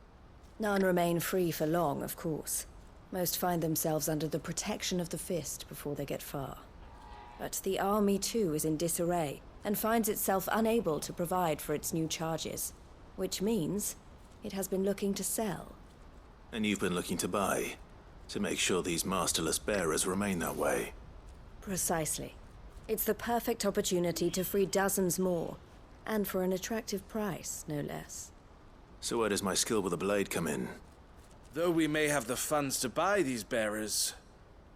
None remain free for long, of course. Most find themselves under the protection of the Fist before they get far. But the army too is in disarray, and finds itself unable to provide for its new charges. Which means it has been looking to sell. And you've been looking to buy, to make sure these masterless bearers remain that way. Precisely. It's the perfect opportunity to free dozens more, and for an attractive price, no less. So where does my skill with a blade come in? Though we may have the funds to buy these bearers,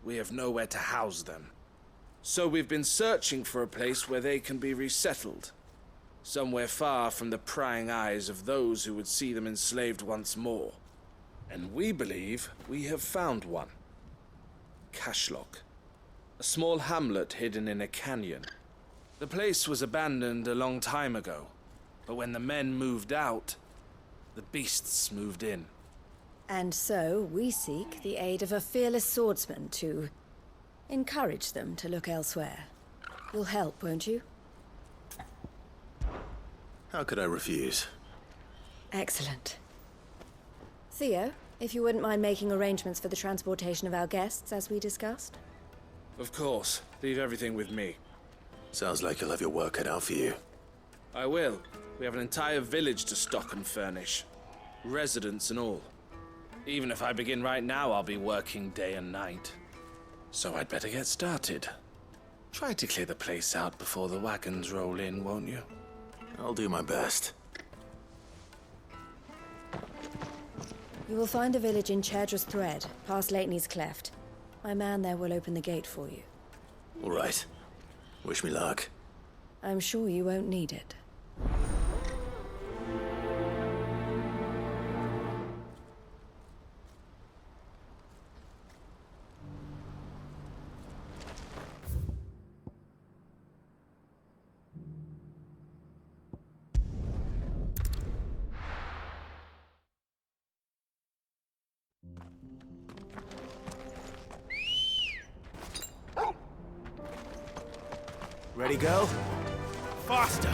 we have nowhere to house them. So we've been searching for a place where they can be resettled. Somewhere far from the prying eyes of those who would see them enslaved once more. And we believe we have found one. Cashlock. A small hamlet hidden in a canyon. The place was abandoned a long time ago, but when the men moved out, the beasts moved in. And so we seek the aid of a fearless swordsman to encourage them to look elsewhere. You'll help, won't you? How could I refuse? Excellent. Theo, if you wouldn't mind making arrangements for the transportation of our guests, as we discussed. Of course. Leave everything with me. Sounds like you'll have your work cut out for you. I will. We have an entire village to stock and furnish. Residents and all. Even if I begin right now, I'll be working day and night. So I'd better get started. Try to clear the place out before the wagons roll in, won't you? I'll do my best. You will find a village in Chairdra's Thread, past Lateney's Cleft. My man there will open the gate for you. All right. Wish me luck. I'm sure you won't need it. Ready, go? Faster!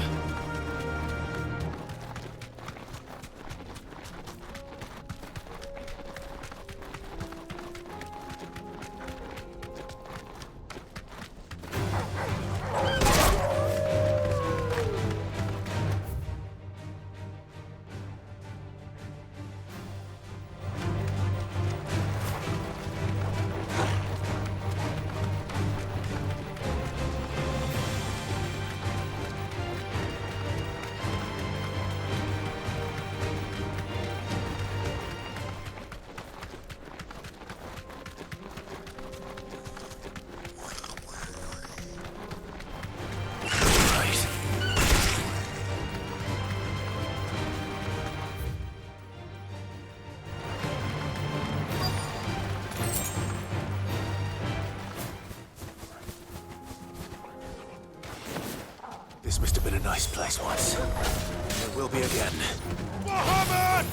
This must have been a nice place once. It will be again. Bahamut!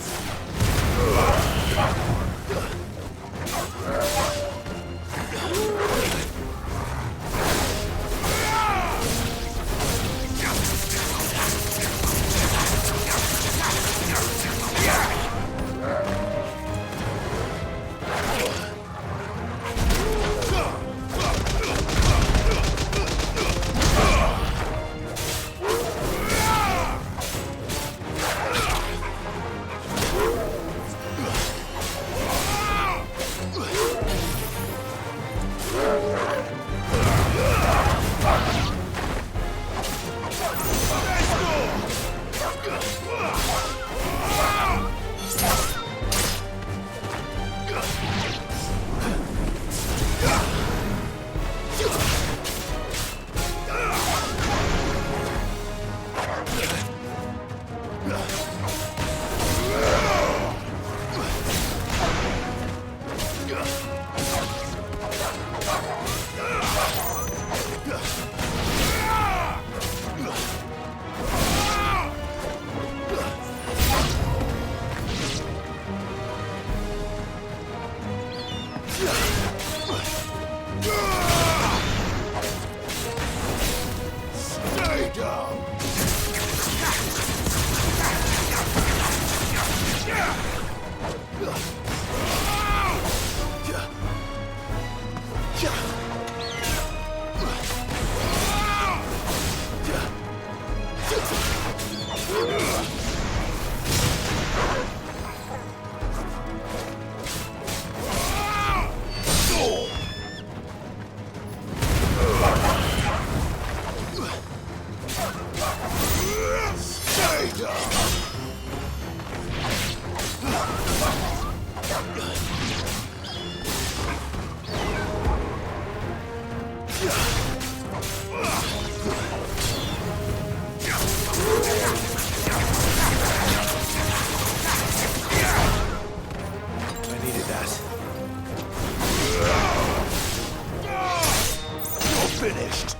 finished.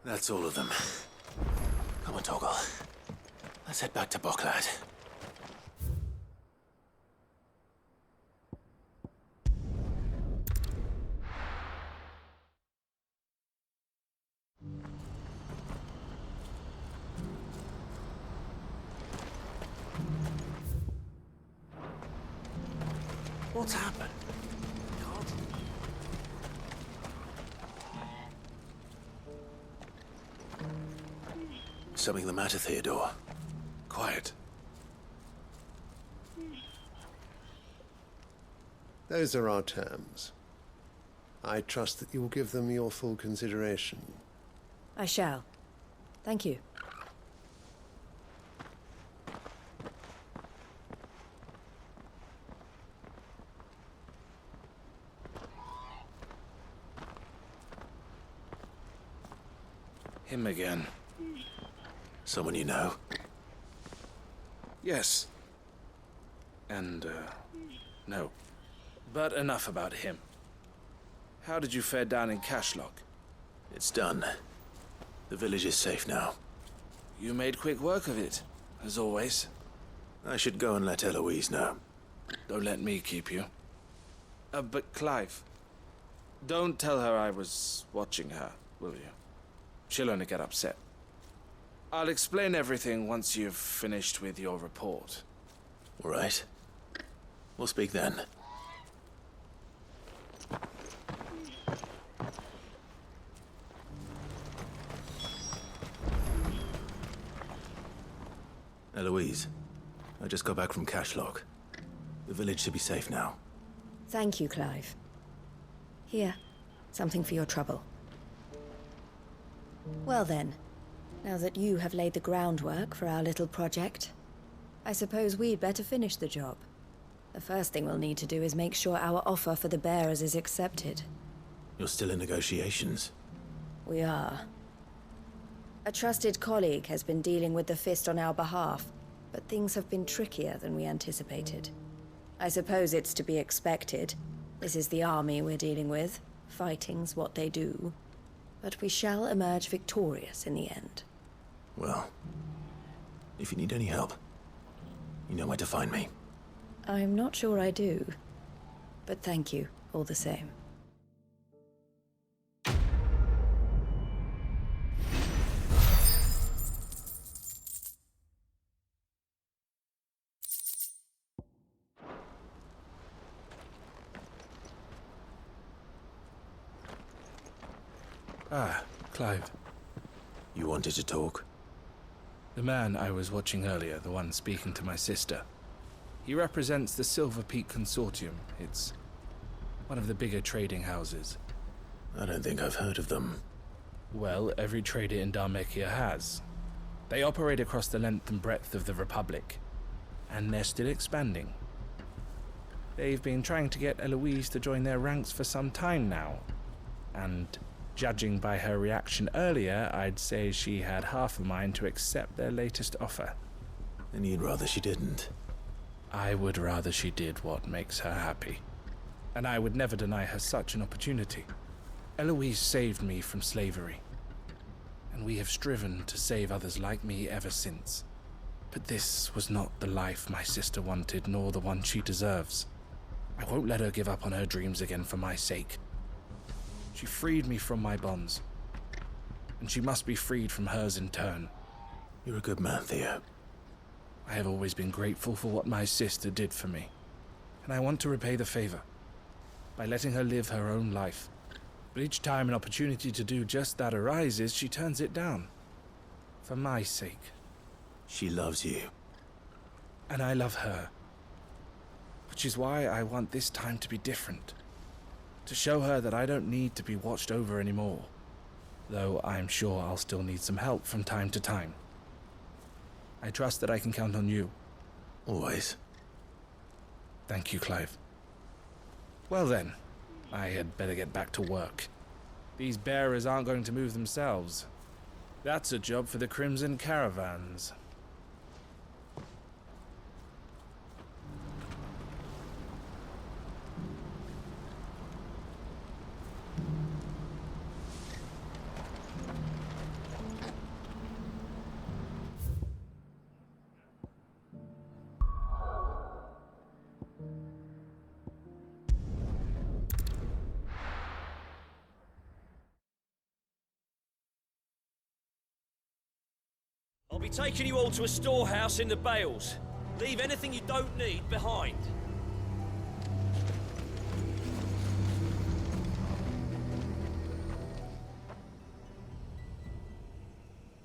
That's all of them. Come on, Toggle. Let's head back to Boklad. What's happened? Something the matter, Theodore? Quiet. Those are our terms. I trust that you will give them your full consideration. I shall. Thank you. Him again. Someone you know? Yes. And, no. But enough about him. How did you fare down in Cashlock? It's done. The village is safe now. You made quick work of it, as always. I should go and let Eloise know. Don't let me keep you. But Clive, don't tell her I was watching her, will you? She'll only get upset. I'll explain everything once you've finished with your report. All right. We'll speak then. Eloise, I just got back from Cashlock. The village should be safe now. Thank you, Clive. Here, something for your trouble. Well then, now that you have laid the groundwork for our little project, I suppose we'd better finish the job. The first thing we'll need to do is make sure our offer for the bearers is accepted. You're still in negotiations? We are. A trusted colleague has been dealing with the Fist on our behalf, but things have been trickier than we anticipated. I suppose it's to be expected. This is the army we're dealing with. Fighting's what they do. But we shall emerge victorious in the end. Well, if you need any help, you know where to find me. I'm not sure I do. But thank you, all the same. Ah, Clive. You wanted to talk? The man I was watching earlier, the one speaking to my sister. He represents the Silver Peak Consortium. It's one of the bigger trading houses. I don't think I've heard of them. Well, every trader in Dharmekia has. They operate across the length and breadth of the Republic, and they're still expanding. They've been trying to get Eloise to join their ranks for some time now, and judging by her reaction earlier, I'd say she had half a mind to accept their latest offer. And you'd rather she didn't? I would rather she did what makes her happy. And I would never deny her such an opportunity. Eloise saved me from slavery. And we have striven to save others like me ever since. But this was not the life my sister wanted, nor the one she deserves. I won't let her give up on her dreams again for my sake. She freed me from my bonds, and she must be freed from hers in turn. You're a good man, Theo. I have always been grateful for what my sister did for me, and I want to repay the favor by letting her live her own life. But each time an opportunity to do just that arises, she turns it down. For my sake. She loves you. And I love her. Which is why I want this time to be different. To show her that I don't need to be watched over anymore. Though I'm sure I'll still need some help from time to time. I trust that I can count on you. Always. Thank you, Clive. Well then, I had better get back to work. These bearers aren't going to move themselves. That's a job for the Crimson Caravans. I'll be taking you all to a storehouse in the Bales. Leave anything you don't need behind.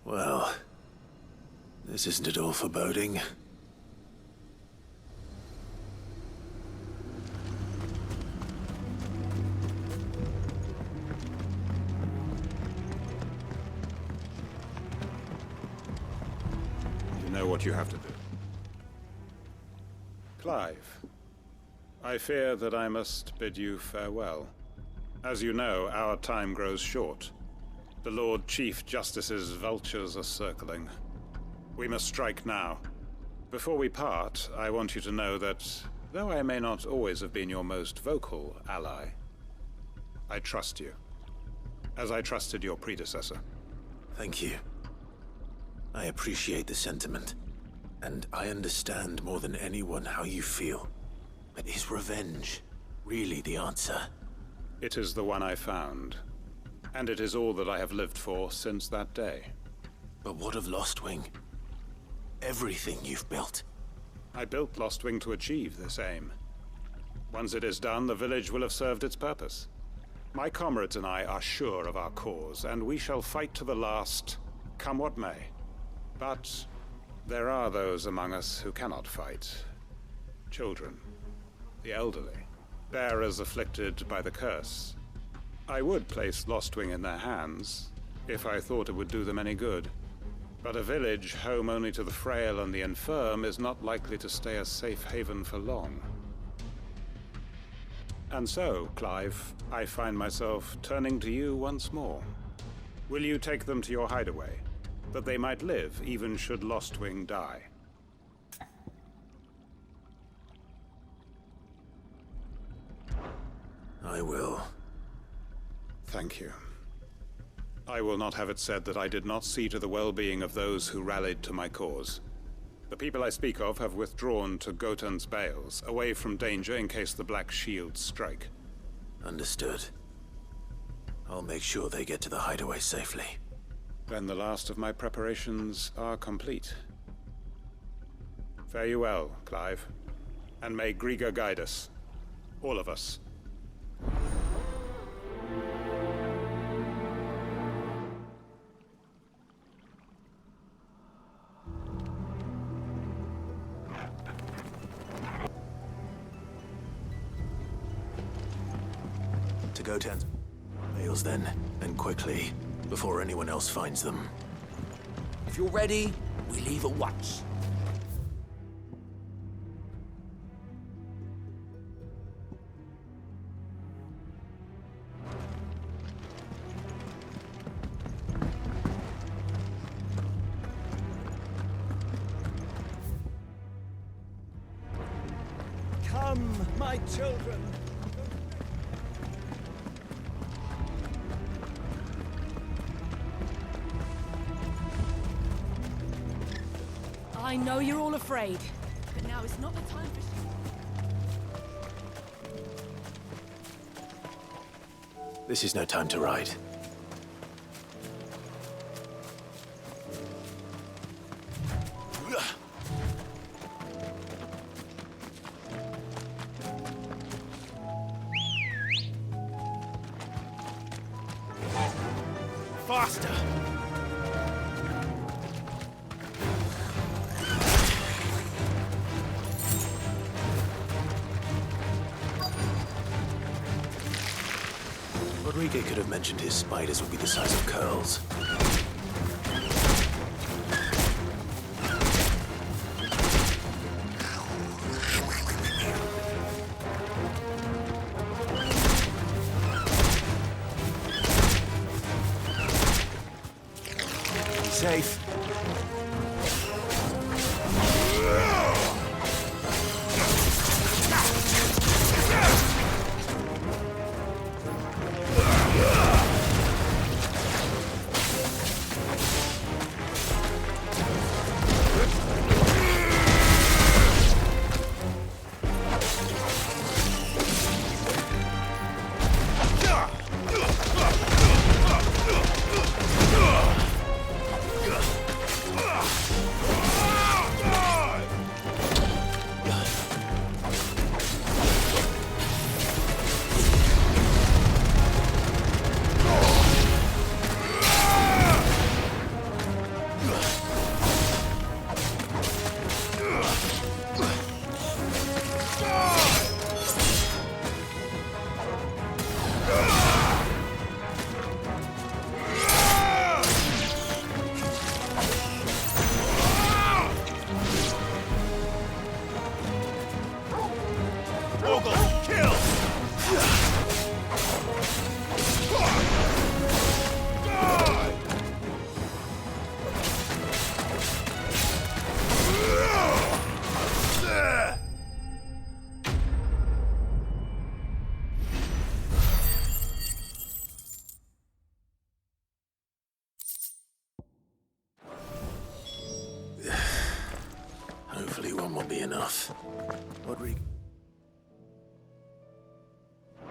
Well, this isn't at all foreboding. You know what you have to do. Clive, I fear that I must bid you farewell. As you know, our time grows short. The Lord Chief Justice's vultures are circling. We must strike now. Before we part, I want you to know that, though I may not always have been your most vocal ally, I trust you, as I trusted your predecessor. Thank you. I appreciate the sentiment, and I understand more than anyone how you feel. But is revenge really the answer? It is the one I found, and it is all that I have lived for since that day. But what of Lostwing? Everything you've built. I built Lostwing to achieve this aim. Once it is done, the village will have served its purpose. My comrades and I are sure of our cause, and we shall fight to the last, come what may. But there are those among us who cannot fight. Children, the elderly, bearers afflicted by the curse. I would place Lostwing in their hands, if I thought it would do them any good. But a village home only to the frail and the infirm is not likely to stay a safe haven for long. And so, Clive, I find myself turning to you once more. Will you take them to your hideaway, that they might live even should Lostwing die? I will. Thank you. I will not have it said that I did not see to the well-being of those who rallied to my cause. The people I speak of have withdrawn to Gotan's Bales, away from danger in case the Black Shields strike. Understood. I'll make sure they get to the hideaway safely. Then the last of my preparations are complete. Fare you well, Clive. And may Griga guide us. All of us. To Gotan's Bales then, and quickly, before anyone else finds them. If you're ready, we leave at once. Come, my children. I know you're all afraid, but now is not the time for This is no time to ride. Faster! Rodriguez could have mentioned his spiders would be the size of curls. safe. Hopefully one will be enough.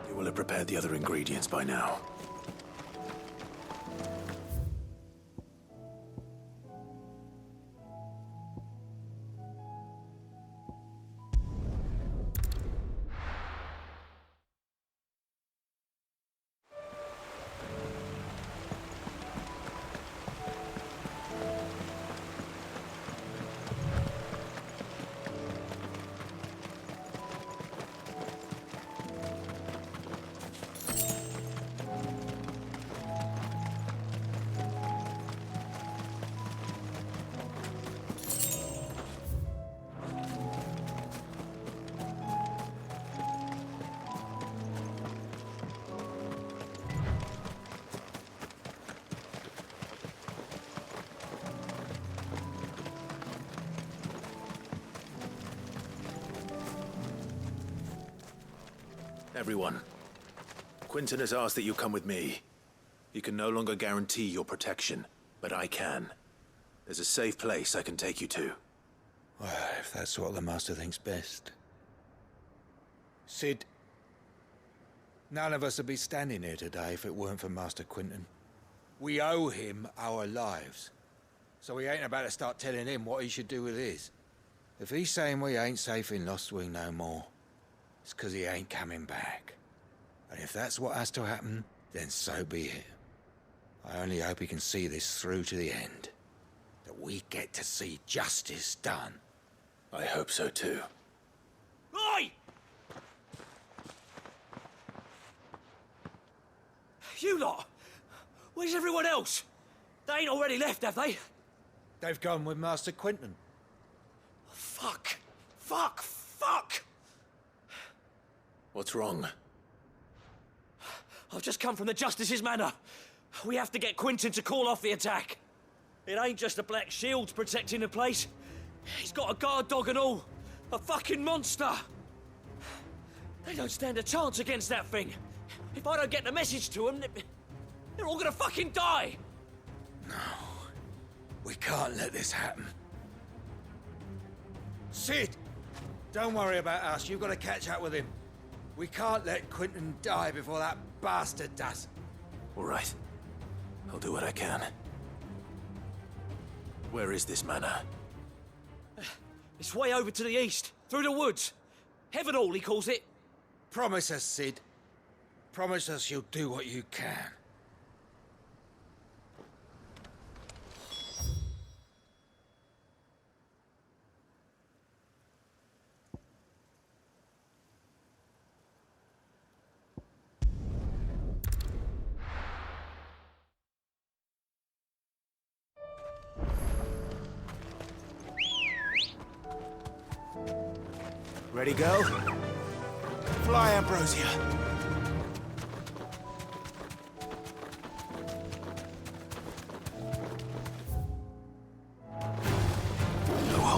You will have prepared the other ingredients by now. Everyone, Quinton has asked that you come with me. He can no longer guarantee your protection, but I can. There's a safe place I can take you to. Well, if that's what the Master thinks best. Sid, none of us would be standing here today if it weren't for Master Quinton. We owe him our lives. So we ain't about to start telling him what he should do with his. If he's saying we ain't safe in Lost Wing no more, it's 'cause he ain't coming back. And if that's what has to happen, then so be it. I only hope he can see this through to the end. That we get to see justice done. I hope so too. Oi! You lot! Where's everyone else? They ain't already left, have they? They've gone with Master Quinton. Fuck! Fuck! Fuck! What's wrong? I've just come from the Justice's manor. We have to get Quinton to call off the attack. It ain't just the Black Shields protecting the place. He's got a guard dog and all. A fucking monster. They don't stand a chance against that thing. If I don't get the message to them, they're all gonna fucking die. No. We can't let this happen. Sid! Don't worry about us. You've got to catch up with him. We can't let Quinton die before that bastard does. All right. I'll do what I can. Where is this manor? It's way over to the east, through the woods. Heaven Hall, he calls it. Promise us, Sid. Promise us you'll do what you can. Ready, go? Fly, Ambrosia.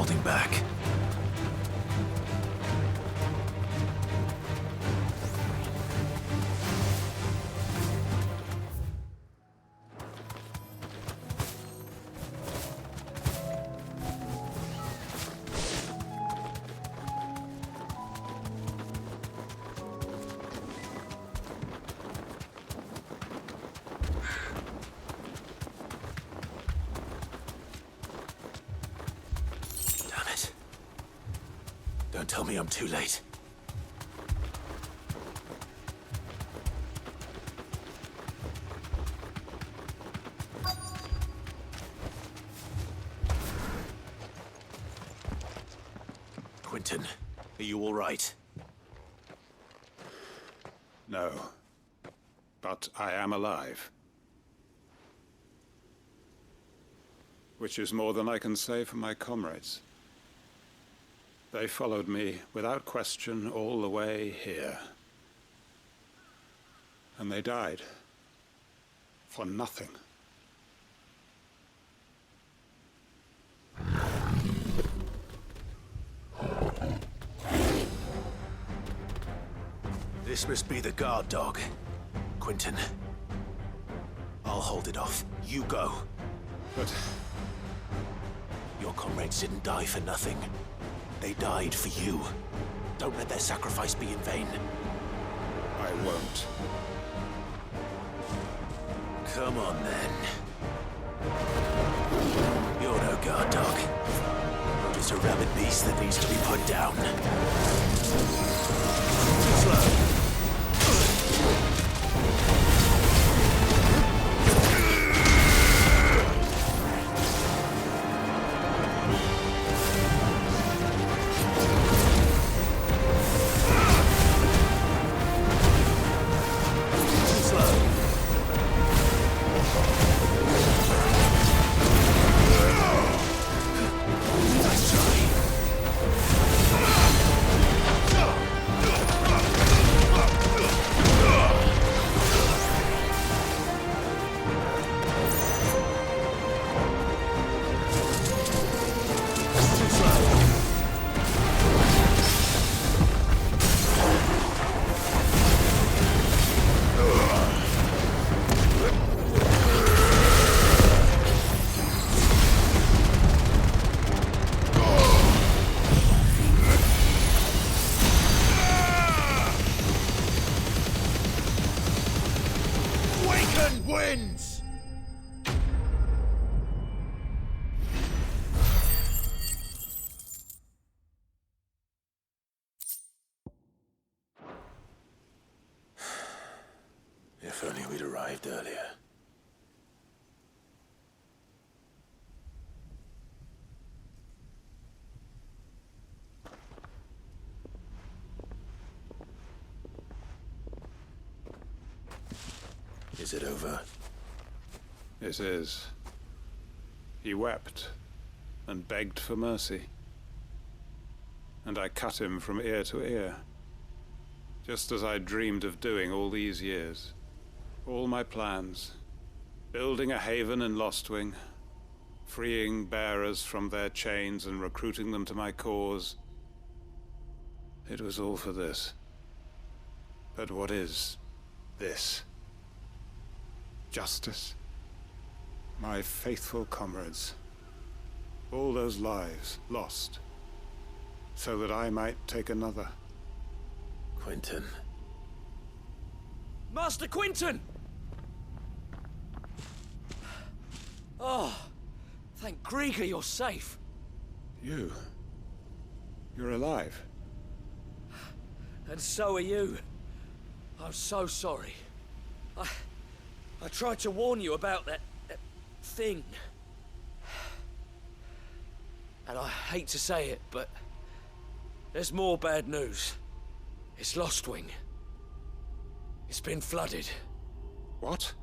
holding back. Don't tell me I'm too late. Quentin, are you all right? No. But I am alive. Which is more than I can say for my comrades. They followed me without question all the way here. And they died. For nothing. This must be the guard dog. Quentin. I'll hold it off. You go. But... your comrades didn't die for nothing. They died for you. Don't let their sacrifice be in vain. I won't. Come on, then. You're no guard dog. You're just a rabid beast that needs to be put down. Too slow. Wins! If only we'd arrived earlier. Is it over? It is. He wept and begged for mercy. And I cut him from ear to ear. Just as I dreamed of doing all these years. All my plans. Building a haven in Lostwing. Freeing bearers from their chains and recruiting them to my cause. It was all for this. But what is this? Justice? My faithful comrades. All those lives lost. So that I might take another. Quentin. Master Quentin! Oh, thank Grieger you're safe. You're alive. And so are you. I'm so sorry. I tried to warn you about that thing. And I hate to say it, but there's more bad news. It's Lostwing. It's been flooded. What?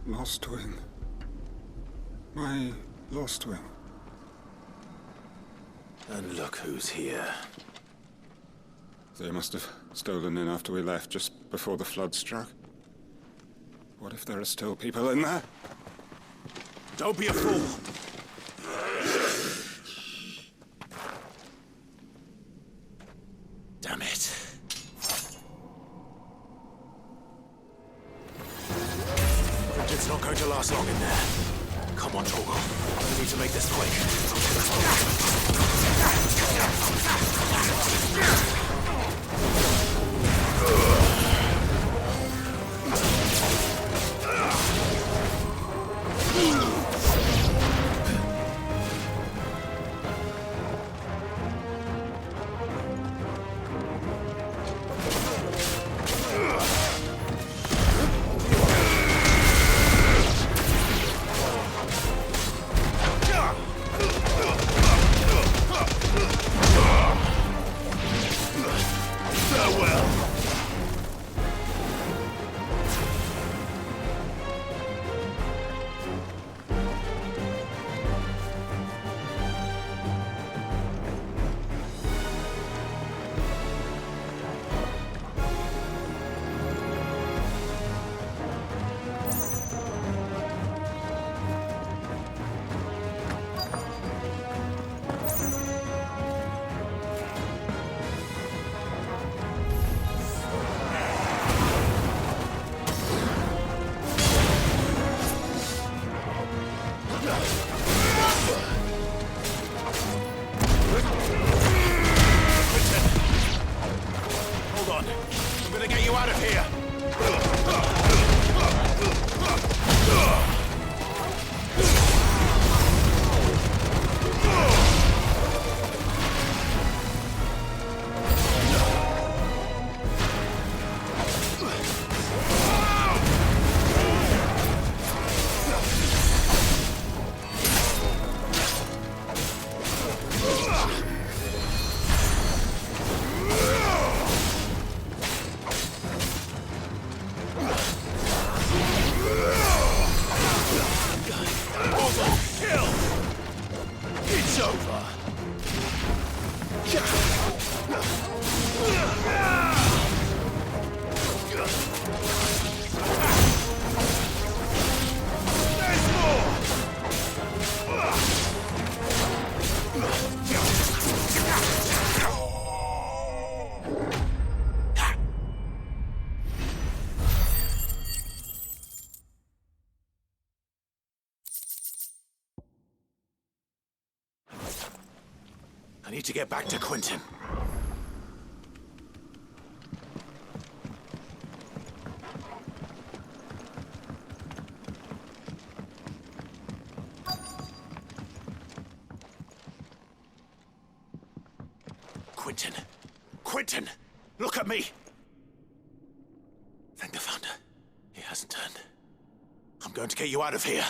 Lost wing. My lost wing. And look who's here. They must have stolen in after we left, just before the flood struck. What if there are still people in there? Don't be a fool! Damn it. It's not going to last long in there. Come on, Torgal. We need to make this quick. I need to get back to Quentin. Quentin! Quentin! Look at me! Thank the Founder. He hasn't turned. I'm going to get you out of here.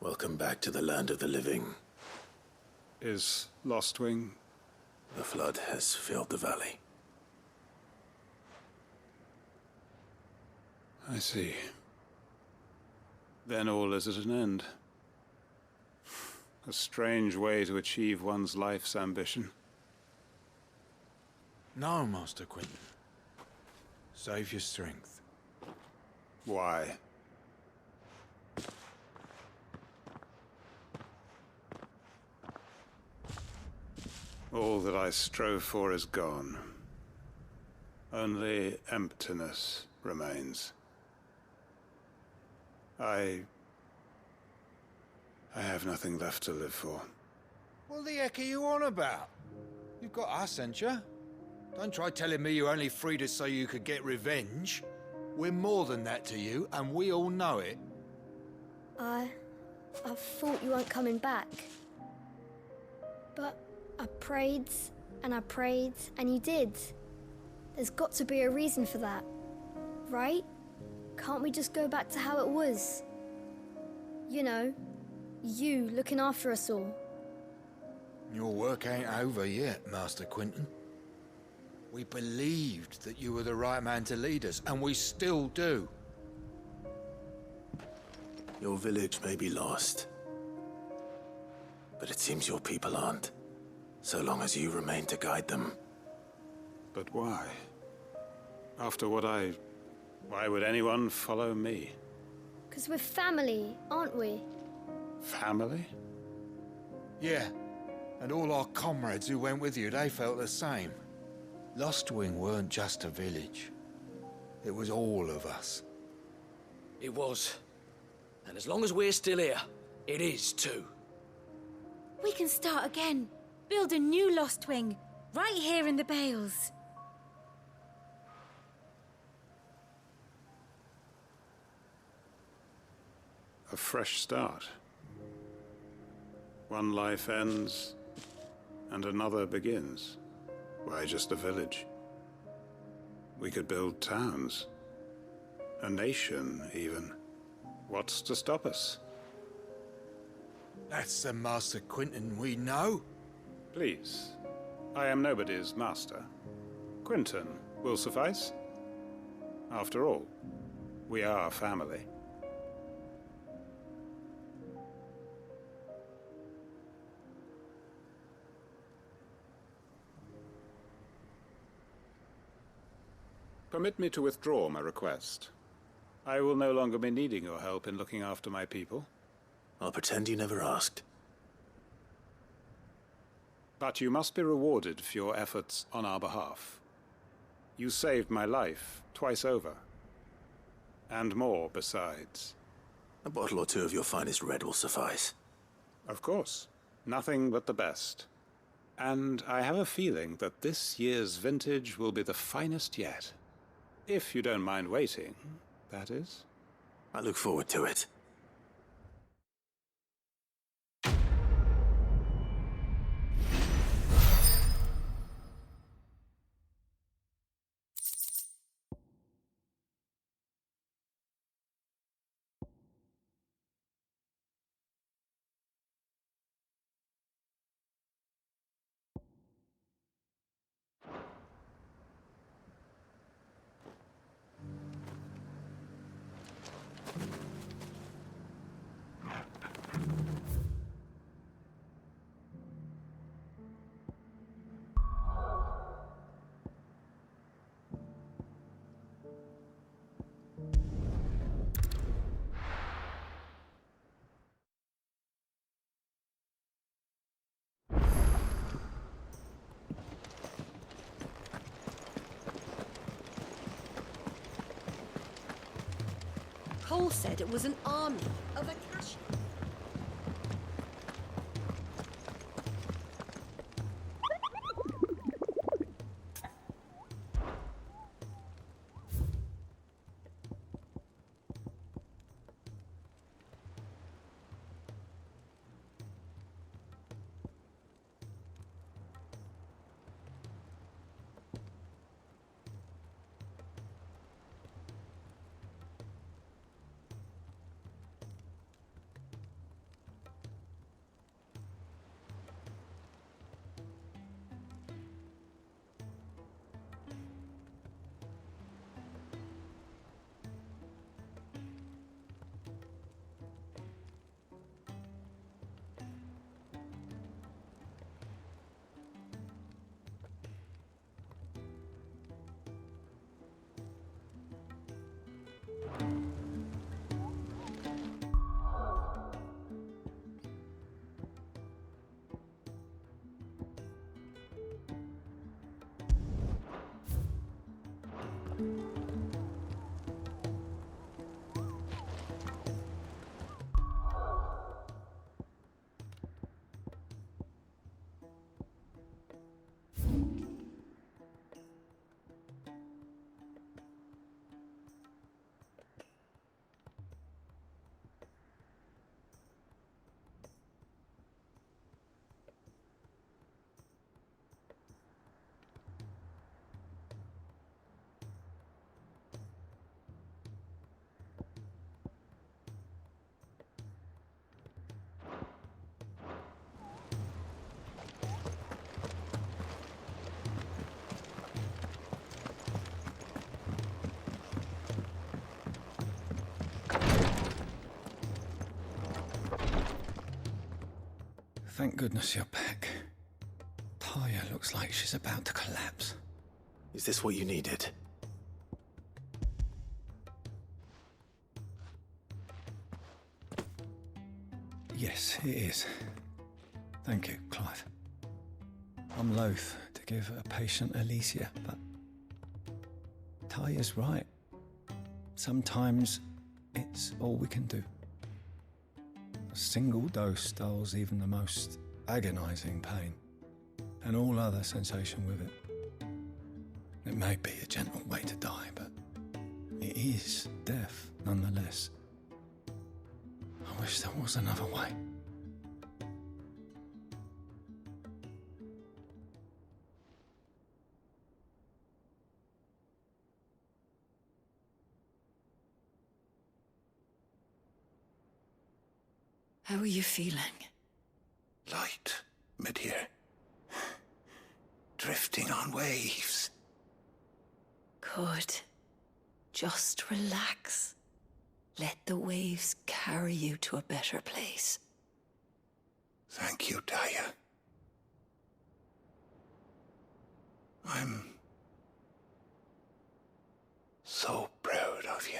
Welcome back to the land of the living. Is Lost Wing? The flood has filled the valley. I see. Then all is at an end. A strange way to achieve one's life's ambition. No, Master Quentin. Save your strength. Why? All that I strove for is gone. Only emptiness remains. I have nothing left to live for. What the heck are you on about? You've got us, ain't you? Don't try telling me you're only freed us so you could get revenge. We're more than that to you, and we all know it. I thought you weren't coming back. But I prayed, and you did. There's got to be a reason for that, right? Can't we just go back to how it was? You know, you looking after us all. Your work ain't over yet, Master Quinton. We believed that you were the right man to lead us, and we still do. Your village may be lost, but it seems your people aren't, so long as you remain to guide them. But why? After what why would anyone follow me? 'Cause we're family, aren't we? Family? Yeah, and all our comrades who went with you, they felt the same. Lostwing weren't just a village. It was all of us. It was. And as long as we're still here, it is too. We can start again. Build a new Lost Wing, right here in the Bales. A fresh start. One life ends, and another begins. Why just a village? We could build towns. A nation, even. What's to stop us? That's the Master Quinton we know. Please. I am nobody's master. Quinton will suffice. After all, we are family. Permit me to withdraw my request. I will no longer be needing your help in looking after my people. I'll pretend you never asked. But you must be rewarded for your efforts on our behalf. You saved my life twice over. And more besides. A bottle or two of your finest red will suffice. Of course. Nothing but the best. And I have a feeling that this year's vintage will be the finest yet. If you don't mind waiting, that is. I look forward to it. Cole said it was an army of Akashi. Thank goodness you're back. Taya looks like she's about to collapse. Is this what you needed? Yes, it is. Thank you, Clive. I'm loath to give a patient Alicia, but Taya's right. Sometimes it's all we can do. A single dose dulls even the most agonizing pain, and all other sensation with it. It may be a gentle way to die, but it is death nonetheless. I wish there was another way. How are you feeling? Light, mid-here. Drifting on waves. Good. Just relax. Let the waves carry you to a better place. Thank you, Taya. I'm so proud of you.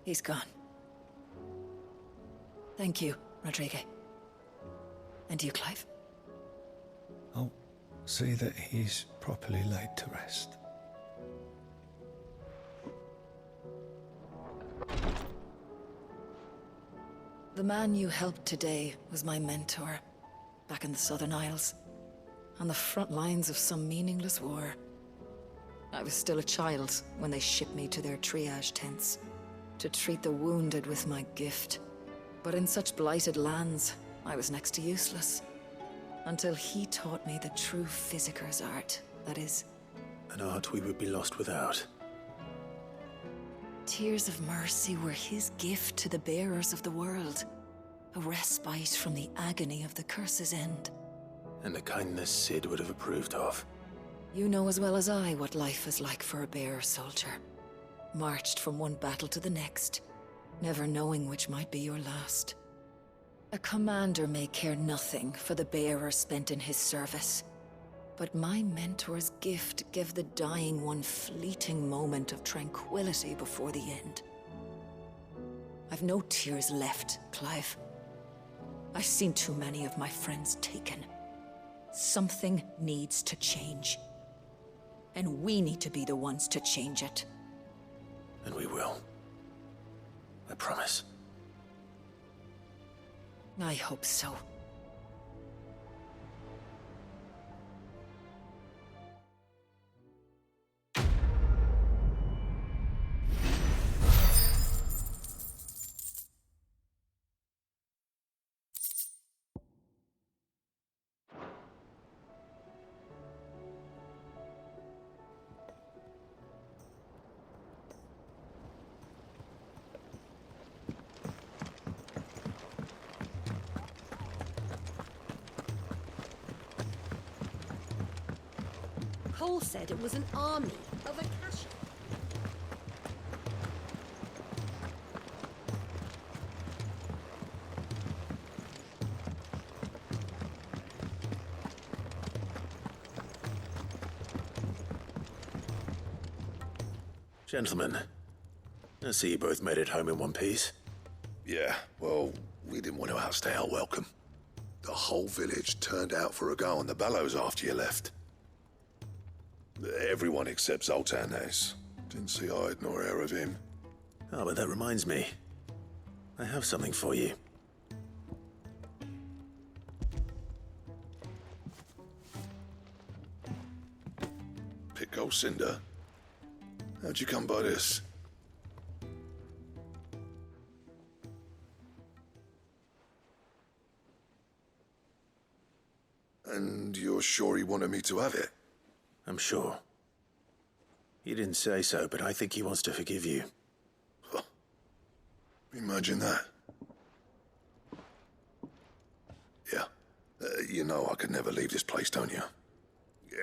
He's gone. Thank you, Rodrigo. And you, Clive? I'll see that he's properly laid to rest. The man you helped today was my mentor, back in the Southern Isles, on the front lines of some meaningless war. I was still a child when they shipped me to their triage tents, to treat the wounded with my gift. But in such blighted lands, I was next to useless. Until he taught me the true physicker's art, that is. An art we would be lost without. Tears of mercy were his gift to the bearers of the world. A respite from the agony of the curse's end. And a kindness Sid would have approved of. You know as well as I what life is like for a bearer soldier. Marched from one battle to the next, never knowing which might be your last. A commander may care nothing for the bearer spent in his service. But my mentor's gift gave the dying one fleeting moment of tranquility before the end. I've no tears left, Clive. I've seen too many of my friends taken. Something needs to change. And we need to be the ones to change it. And we will. I promise. I hope so. Cole said it was an army of Akasha. Gentlemen, I see you both made it home in one piece. Yeah, well, we didn't want to outstay our welcome. The whole village turned out for a go on the bellows after you left. Everyone except Zoltanes. Didn't see hide nor hair of him. Oh, but that reminds me. I have something for you. Pico Cinder. How'd you come by this? And you're sure he wanted me to have it? I'm sure. He didn't say so, but I think he wants to forgive you. Imagine that. Yeah. You know I could never leave this place, don't you?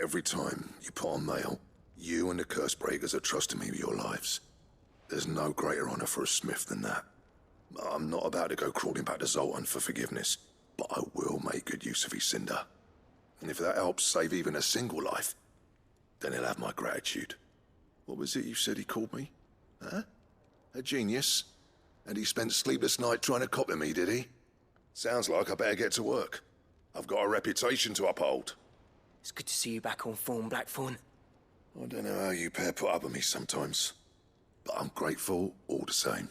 Every time you put on mail, you and the curse breakers are trusting me with your lives. There's no greater honor for a smith than that. I'm not about to go crawling back to Zoltan for forgiveness, but I will make good use of his cinder. And if that helps save even a single life, then he'll have my gratitude. What was it you said he called me? Huh? A genius? And he spent sleepless nights trying to copy me, did he? Sounds like I better get to work. I've got a reputation to uphold. It's good to see you back on form, Blackthorn. I don't know how you pair put up with me sometimes, but I'm grateful all the same.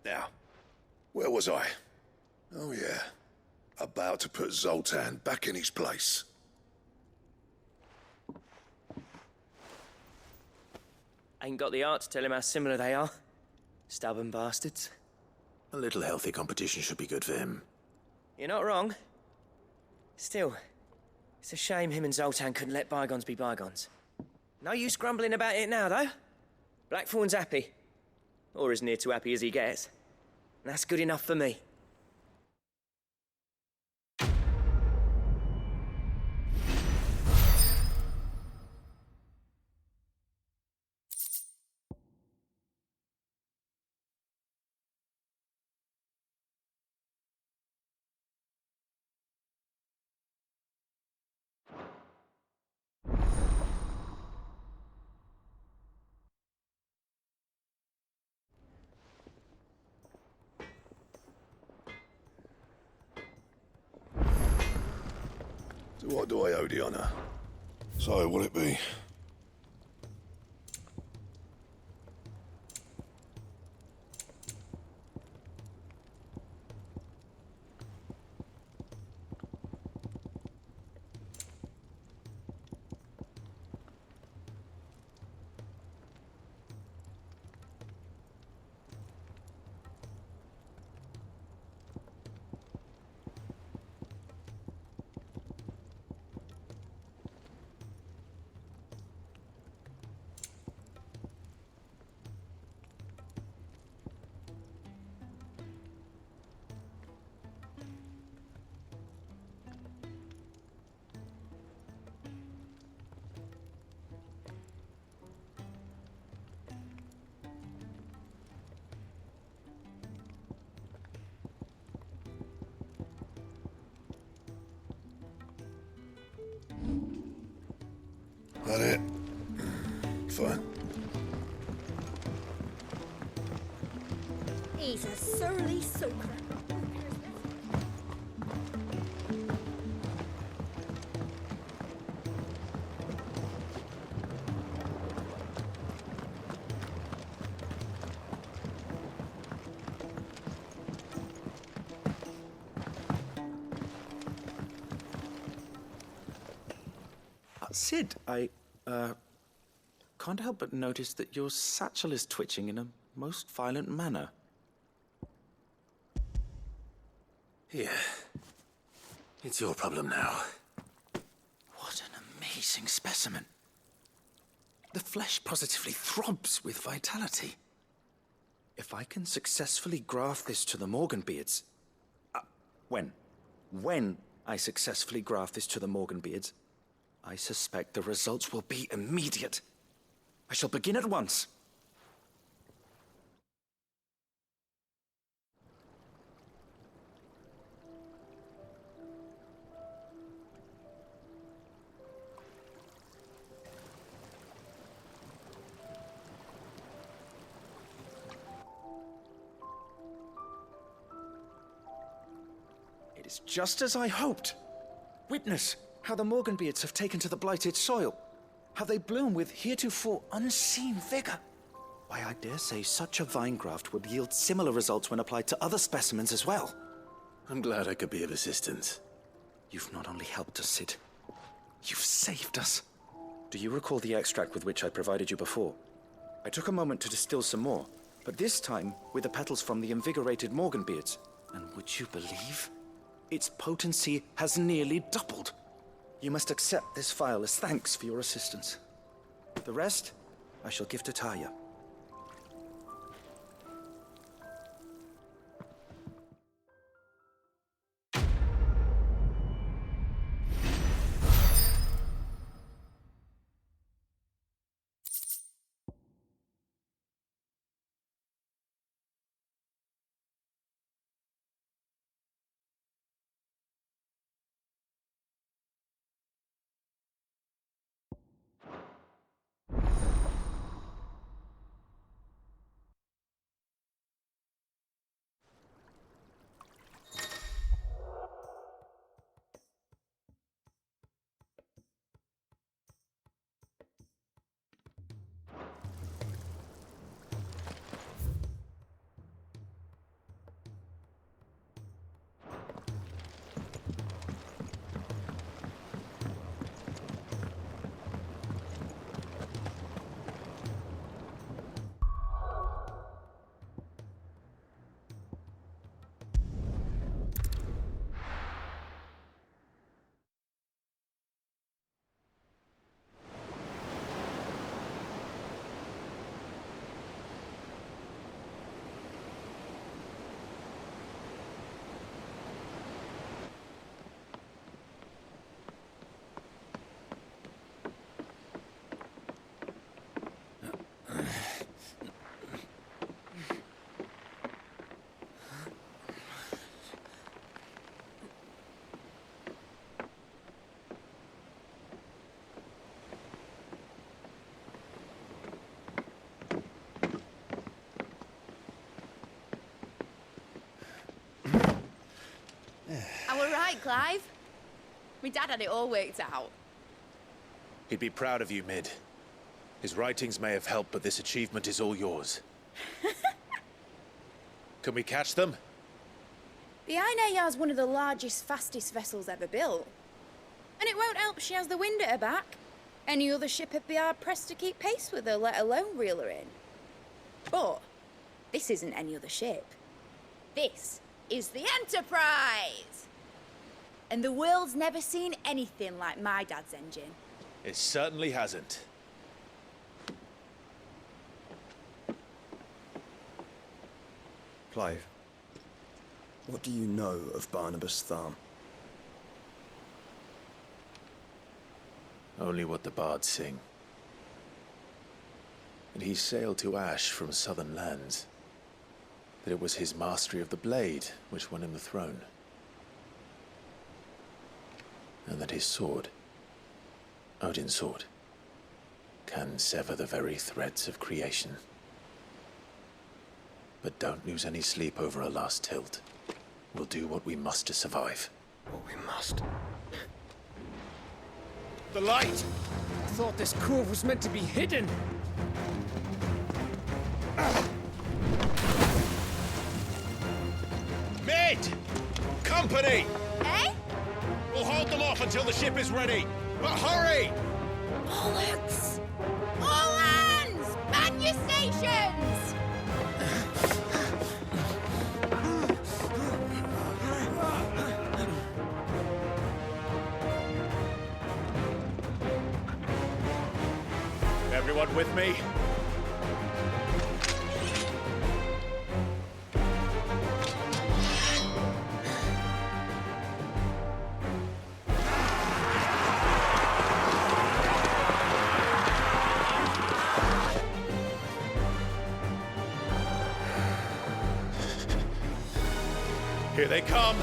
Now, where was I? Oh yeah, about to put Zoltan back in his place. Ain't got the art to tell him how similar they are. Stubborn bastards. A little healthy competition should be good for him. You're not wrong. Still, it's a shame him and Zoltan couldn't let bygones be bygones. No use grumbling about it now, though. Blackthorn's happy. Or as near to happy as he gets. And that's good enough for me. So what do I owe the honor? So, will it be? That it? Fine. He's a surly sucker. Sid, I can't help but notice that your satchel is twitching in a most violent manner. Here. It's your problem now. What an amazing specimen. The flesh positively throbs with vitality. If I can successfully graft this to the Morganbeards... When I successfully graft this to the Morganbeards, I suspect the results will be immediate. I shall begin at once. It is just as I hoped. Witness how the Morganbeards have taken to the blighted soil. How they bloom with heretofore unseen vigor. Why, I dare say such a vine graft would yield similar results when applied to other specimens as well. I'm glad I could be of assistance. You've not only helped us, Sid, you've saved us. Do you recall the extract with which I provided you before? I took a moment to distill some more, but this time with the petals from the invigorated Morganbeards. And would you believe? Its potency has nearly doubled. You must accept this vial as thanks for your assistance. The rest, I shall give to Taya. I were right, Clive. My dad had it all worked out. He'd be proud of you, Mid. His writings may have helped, but this achievement is all yours. Can we catch them? The Ainayar's one of the largest, fastest vessels ever built. And it won't help she has the wind at her back. Any other ship would be hard-pressed to keep pace with her, let alone reel her in. But this isn't any other ship. This is the Enterprise! And the world's never seen anything like my dad's engine. It certainly hasn't. Clive, what do you know of Barnabas Tharm? Only what the bards sing. And he sailed to Ash from southern lands. That it was his mastery of the blade which won him the throne. And that his sword, Odin's sword, can sever the very threads of creation. But don't lose any sleep over a last tilt. We'll do what we must to survive. What we must. The light! I thought this cove was meant to be hidden. Mid! Company! Eh? We'll hold them off until the ship is ready. But hurry! Bollocks! All hands! Man your stations! Everyone with me? Here they come!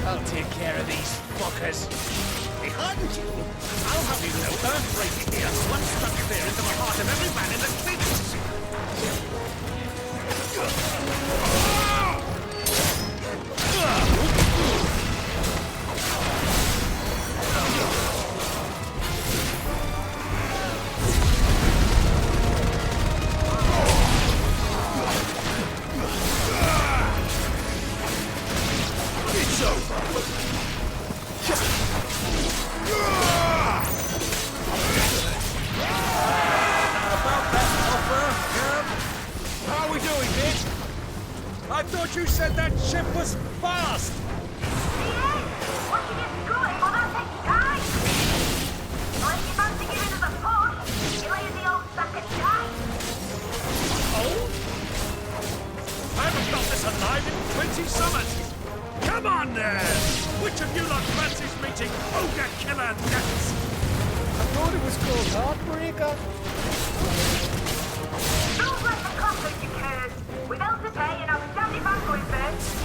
I'll take care of these fuckers. Behind you, I'll have you know Earthbreaking here once stuck clear into the heart of every man in the city. It's over. I thought you said that ship was fast! What you get going, well, that takes time. Well, if you fancy giving us a push, you lay in the old sack and die. Oh? I haven't got this alive in 20 summers. Come on there! Which of you lot fancies meeting ogre killer next? I thought it was called Heartbreaker. Don't let the clockers you curse. We've hell to pay and I'm standing back going first.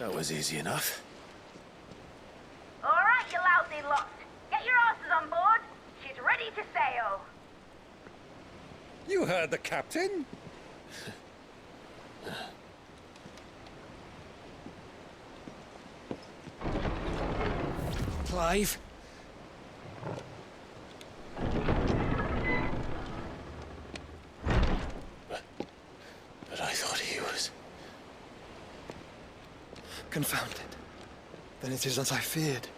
That was easy enough. All right, you lousy lot. Get your asses on board. She's ready to sail. You heard the captain? Clive? But I thought he was... Confounded. Then it is as I feared.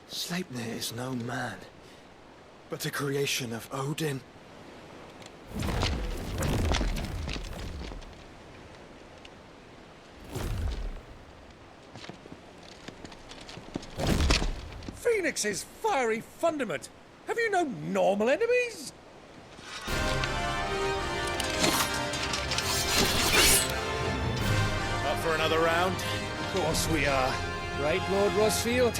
Sleipnir is no man, but a creation of Odin. Phoenix's fiery fundament. Have you no normal enemies? Up for another round? Of course we are. Right, Lord Rosfield?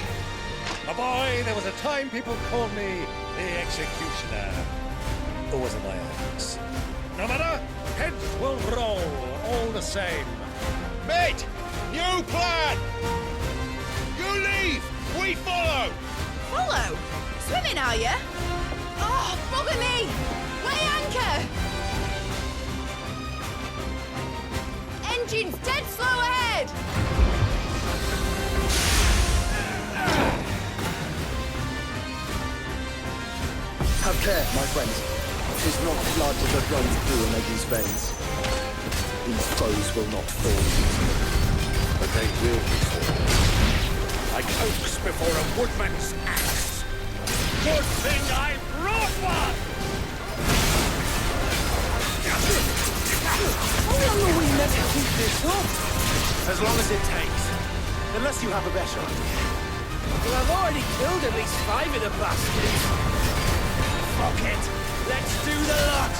My boy, there was a time people called me the Executioner. Or was it my axe? No matter, heads will roll all the same. Mate! New plan! You leave! We follow! Follow? Swimming, are you? Oh, bugger me! Weigh anchor! Engine's dead slow ahead! Have care, my friends. 'Tis not blood that runs through an eggie's veins. These foes will not fall easily, but they will be fallen. Like oaks before a woodman's axe. Good thing I brought one! How long are we meant to keep this up? As long as it takes. Unless you have a better idea. Well, I've already killed at least 5 of the bastards. Fuck it! Let's do the lot!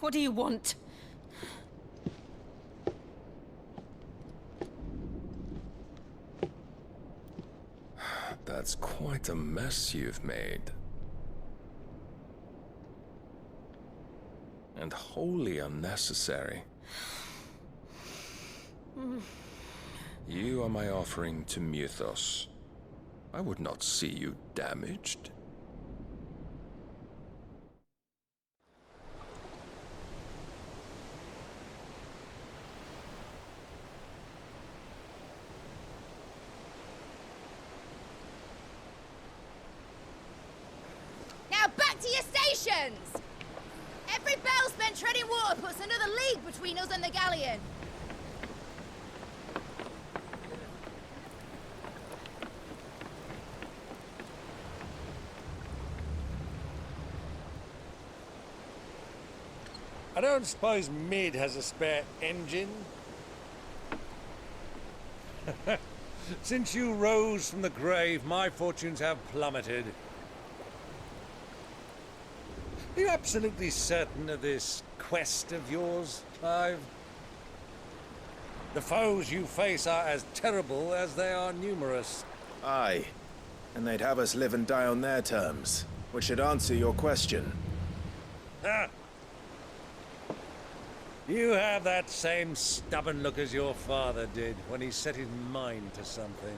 What do you want? That's quite a mess you've made. And wholly unnecessary. You are my offering to Mythos. I would not see you damaged. Now back to your stations! Every bell spent treading water puts another league between us and the galleon. I don't suppose Mid has a spare engine? Since you rose from the grave, my fortunes have plummeted. Are you absolutely certain of this quest of yours, Clive? The foes you face are as terrible as they are numerous. Aye. And they'd have us live and die on their terms, which should answer your question. Ha! You have that same stubborn look as your father did when he set his mind to something.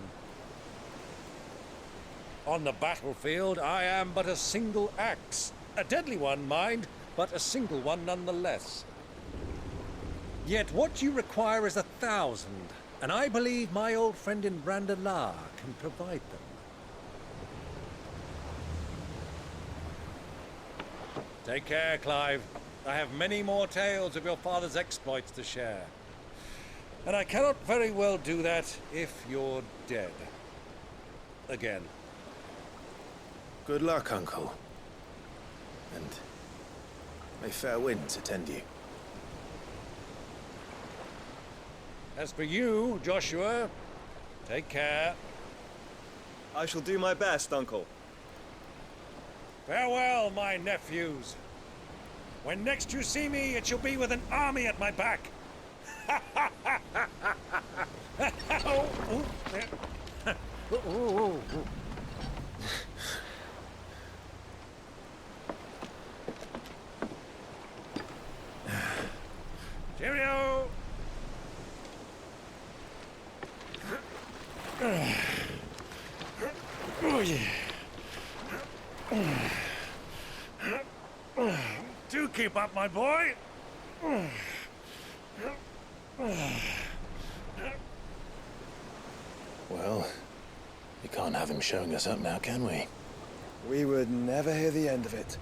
On the battlefield, I am but a single axe. A deadly one, mind, but a single one nonetheless. Yet what you require is 1,000. And I believe my old friend in Brandalar can provide them. Take care, Clive. I have many more tales of your father's exploits to share. And I cannot very well do that if you're dead. Again. Good luck, Uncle. And may fair winds attend you. As for you, Joshua, take care. I shall do my best, Uncle. Farewell, my nephews. When next you see me, it shall be with an army at my back. Cheerio! Oh, yeah. Do keep up, my boy. Well, we can't have him showing us up now, can we? We would never hear the end of it.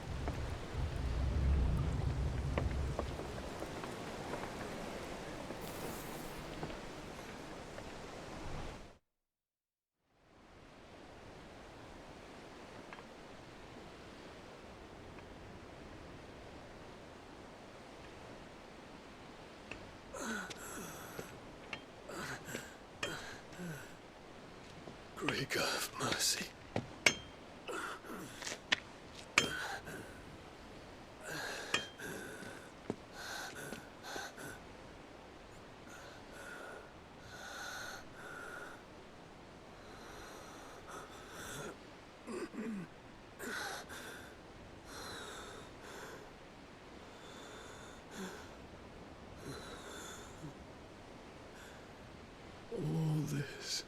Great God of mercy. All this.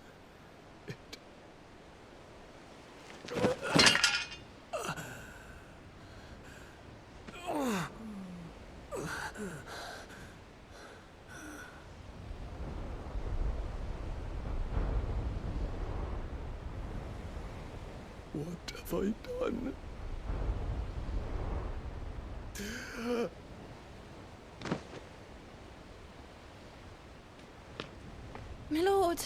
What have I done? My lord.